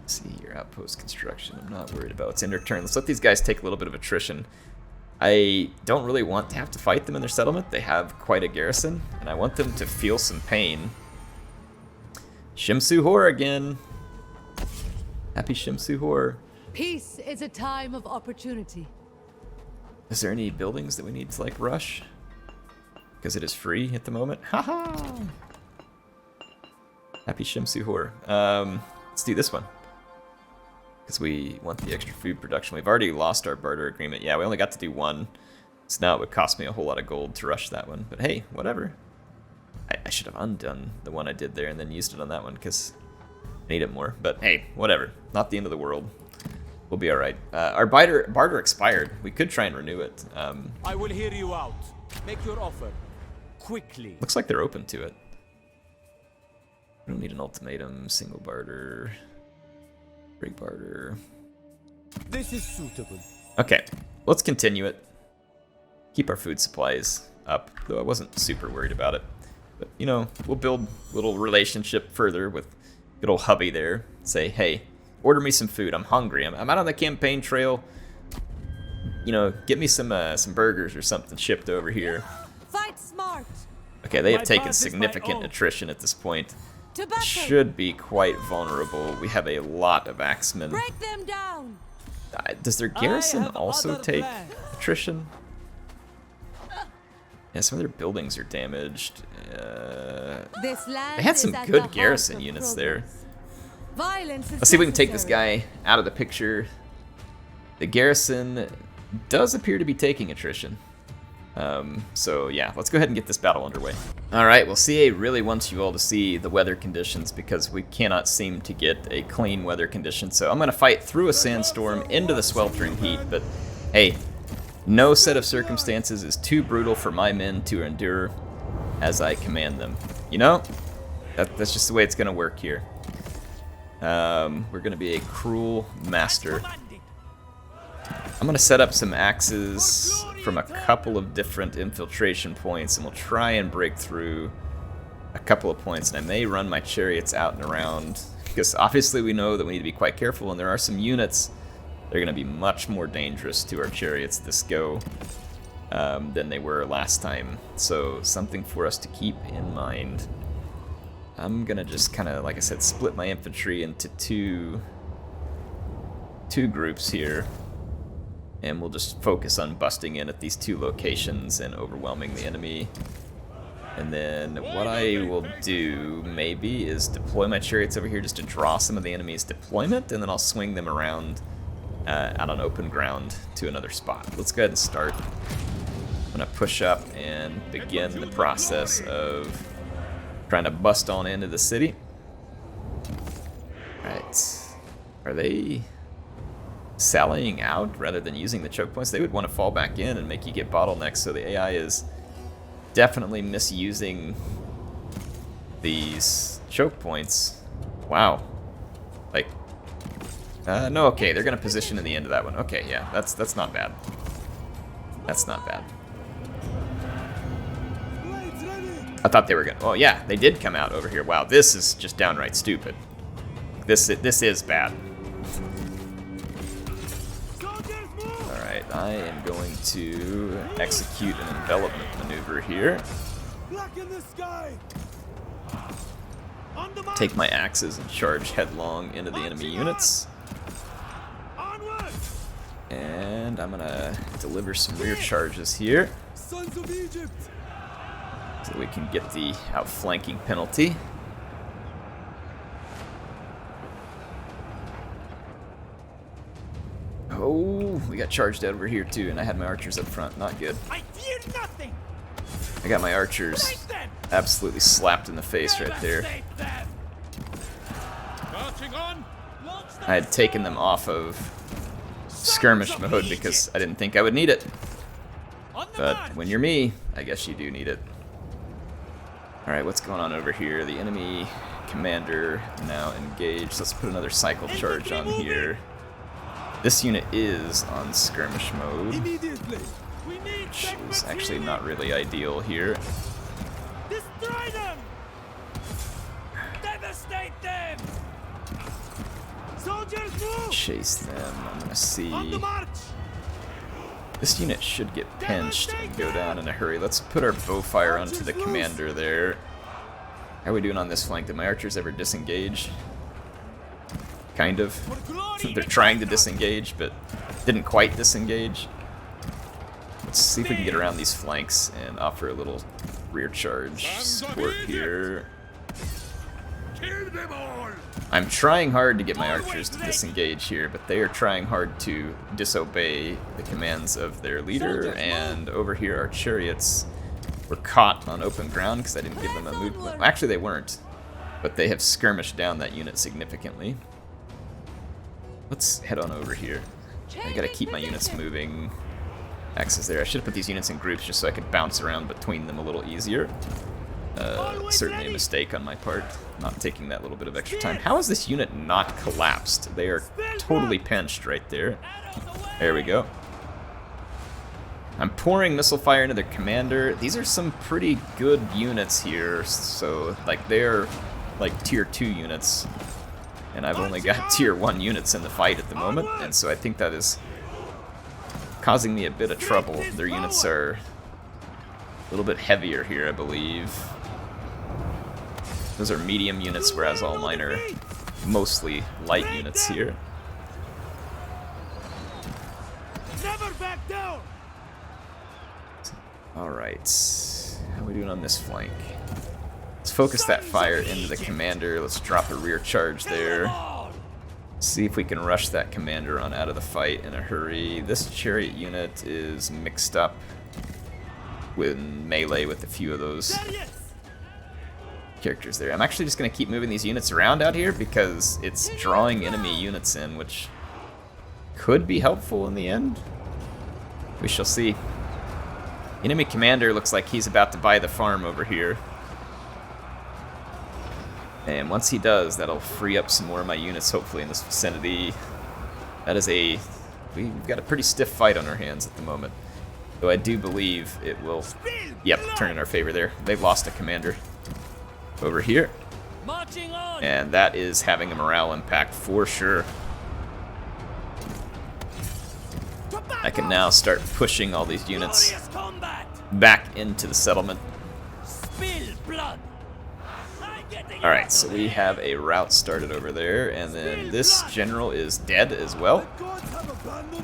see your outpost construction. I'm not worried about what's in their turn. Let's let these guys take a little bit of attrition. I don't really want to have to fight them in their settlement. They have quite a garrison, and I want them to feel some pain. Shimsu Hor again. Happy Shimsu Hor. Peace is a time of opportunity. Is there any buildings that we need to like rush? Because it is free at the moment. Haha. Happy Shimsu Hor. Let's do this one. Because we want the extra food production. We've already lost our barter agreement. Yeah, we only got to do one. So now it would cost me a whole lot of gold to rush that one. But hey, whatever. I should have undone the one I did there and then used it on that one because I need it more. But hey, whatever. Not the end of the world. We'll be alright. Our barter expired. We could try and renew it. I will hear you out. Make your offer. Quickly. Looks like they're open to it. We don't need an ultimatum. Single barter. Break barter. This is suitable. Okay, let's continue it. Keep our food supplies up, though I wasn't super worried about it. But, you know, we'll build a little relationship further with good old hubby there. Say, hey, order me some food. I'm hungry. I'm out on the campaign trail. You know, get me some burgers or something shipped over here. Fight smart. Okay, they have taken significant attrition at this point. To battle! should be quite vulnerable. We have a lot of axemen. Break them down! Does their garrison have also other take plans. attrition? Yeah, some of their buildings are damaged. This land They had is some at good the garrison heart of units there. progress. Violence is Let's see if we can take this necessary. guy out of the picture. The garrison does appear to be taking attrition. So yeah, let's go ahead and get this battle underway. Alright, well CA really wants you all to see the weather conditions because we cannot seem to get a clean weather condition. So I'm going to fight through a sandstorm into the sweltering heat, but hey, no set of circumstances is too brutal for my men to endure as I command them. You know, that's just the way it's going to work here. We're going to be a cruel master. I'm going to set up some axes from a couple of different infiltration points, and we'll try and break through a couple of points. And I may run my chariots out and around, because obviously we know that we need to be quite careful, and there are some units that are going to be much more dangerous to our chariots this go than they were last time. So something for us to keep in mind. I'm going to just kind of, like I said, split my infantry into two groups here. And we'll just focus on busting in at these two locations and overwhelming the enemy. And then what I will do, maybe, is deploy my chariots over here just to draw some of the enemy's deployment, and then I'll swing them around out on open ground to another spot. Let's go ahead and start. I'm going to push up and begin the process of trying to bust on into the city. Alright. Are they sallying out rather than using the choke points? They would want to fall back in and make you get bottlenecks, so the AI is definitely misusing these choke points. Wow. Like, no, okay, they're going to position in the end of that one. Okay, yeah, that's not bad. That's not bad. I thought they were going to... Oh, yeah, they did come out over here. Wow, this is just downright stupid. This is bad. Alright, I am going to execute an envelopment maneuver here. Take my axes and charge headlong into the enemy units. And I'm going to deliver some rear charges here, Sons of Egypt. so we can get the outflanking penalty. Oh, we got charged over here too, and I had my archers up front. Not good. I fear nothing. I got my archers Fight them. absolutely slapped in the face right there. Devastate them. Marching on. Launch them. I had taken them off of skirmish mode because I didn't think I would need it. On the But march. when you're me, I guess you do need it. Alright, what's going on over here? The enemy commander now engaged. Let's put another cycle charge on here. This unit is on skirmish mode, Immediately. We need which is actually not really ideal here. Destroy them. Devastate them. Soldiers move. Chase them. I'm gonna see. On the march. This unit should get pinched and go down in a hurry. Let's put our bowfire onto the commander there. How are we doing on this flank? Did my archers ever disengage? Kind of. For glory. They're trying to disengage, but didn't quite disengage. Let's see if we can get around these flanks and offer a little rear charge support here. Kill them all! I'm trying hard to get my archers to disengage here, but they are trying hard to disobey the commands of their leader, and over here our chariots were caught on open ground because I didn't give them a movement. Actually, they weren't, but they have skirmished down that unit significantly. Let's head on over here. I gotta keep my units moving. Axes there. I should have put these units in groups just so I could bounce around between them a little easier. Certainly a mistake on my part, not taking that little bit of extra time. How is this unit not collapsed? They are totally pinched right there. There we go. I'm pouring missile fire into their commander. These are some pretty good units here, so like they're like tier 2 units. And I've only got tier 1 units in the fight at the moment, and so I think that is causing me a bit of trouble. Their units are a little bit heavier here, I believe. Those are medium units, whereas all mine are mostly light units here. Never back down. Alright, how are we doing on this flank? Let's focus that fire into the commander. Let's drop a rear charge there. See if we can rush that commander on out of the fight in a hurry. This chariot unit is mixed up with melee with a few of those characters there. I'm actually just going to keep moving these units around out here because it's drawing enemy units in, which could be helpful in the end. We shall see. Enemy commander looks like he's about to buy the farm over here. And once he does, that'll free up some more of my units, hopefully, in this vicinity. That is a... We've got a pretty stiff fight on our hands at the moment. Though I do believe it will... Yep, turn in our favor there. They've lost a commander over here. And that is having a morale impact for sure. I can now start pushing all these units back into the settlement. Alright, so we have a rout started over there, and then this general is dead as well.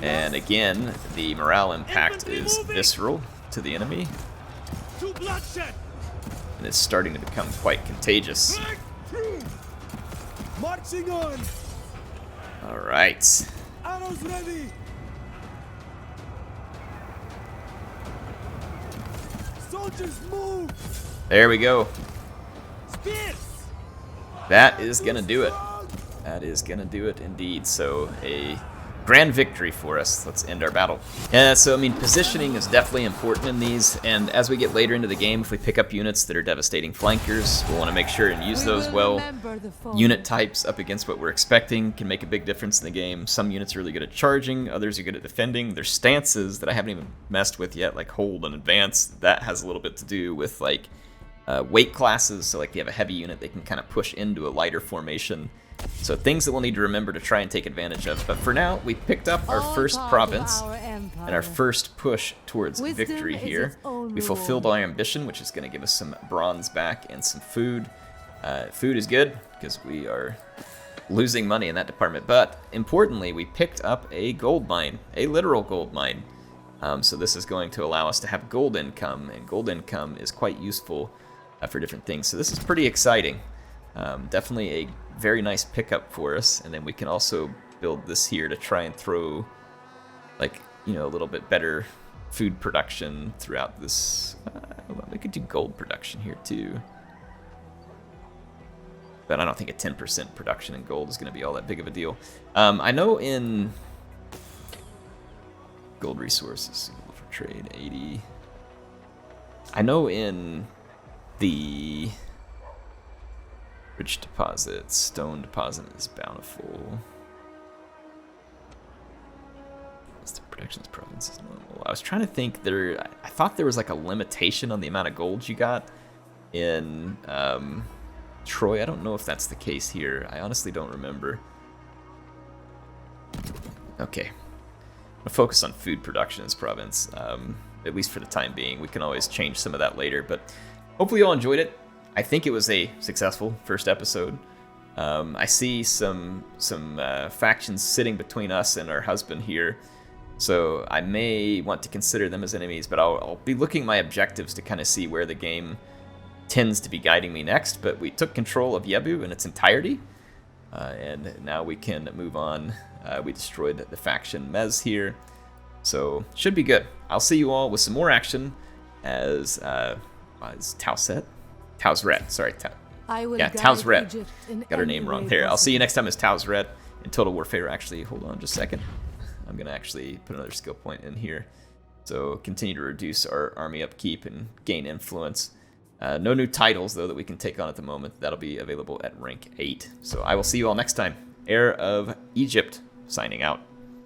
And again, the morale impact is visceral to the enemy. And it's starting to become quite contagious. Marching on. Alright. Arrows ready. Soldiers move. There we go. Spears. That is gonna do it. That is gonna do it indeed. So a grand victory for us. Let's end our battle. Yeah, so I mean, positioning is definitely important in these, and as we get later into the game, if we pick up units that are devastating flankers, we'll want to make sure and use those well. Unit types up against what we're expecting can make a big difference in the game. Some units are really good at charging, others are good at defending. There's stances that I haven't even messed with yet, like hold and advance. That has a little bit to do with like weight classes, so like if you have a heavy unit, they can kind of push into a lighter formation. So things that we'll need to remember to try and take advantage of. But for now, we picked up our first province and our first push towards victory here. We fulfilled our ambition, which is going to give us some bronze back and some food. Food is good because we are losing money in that department. But importantly, we picked up a gold mine, a literal gold mine. So this is going to allow us to have gold income, and gold income is quite useful for different things. So this is pretty exciting. Definitely a very nice pickup for us, and then we can also build this here to try and throw, like, you know, a little bit better food production throughout this. We could do gold production here too, but I don't think a 10% production in gold is going to be all that big of a deal. I know in gold resources for trade 80. I know in the rich deposit, stone deposit is bountiful. The protections province is normal. I was trying to think there. I thought there was like a limitation on the amount of gold you got in Troy. I don't know if that's the case here. I honestly don't remember. Okay. I'm gonna focus on food production in this province, at least for the time being. We can always change some of that later, but hopefully you all enjoyed it. I think it was a successful first episode. I see some factions sitting between us and our husband here, so I may want to consider them as enemies, but I'll be looking at my objectives to kind of see where the game tends to be guiding me next. But we took control of Yebu in its entirety, and now we can move on. We destroyed the faction Mez here, so should be good. I'll see you all with some more action as Tausret. Sorry, Tausret. Got her name wrong there. I'll see you next time as Tausret in Total War Pharaoh. Actually, hold on just a second. I'm going to actually put another skill point in here. So continue to reduce our army upkeep and gain influence. No new titles, though, that we can take on at the moment. That'll be available at rank 8. So I will see you all next time. Heir of Egypt, signing out.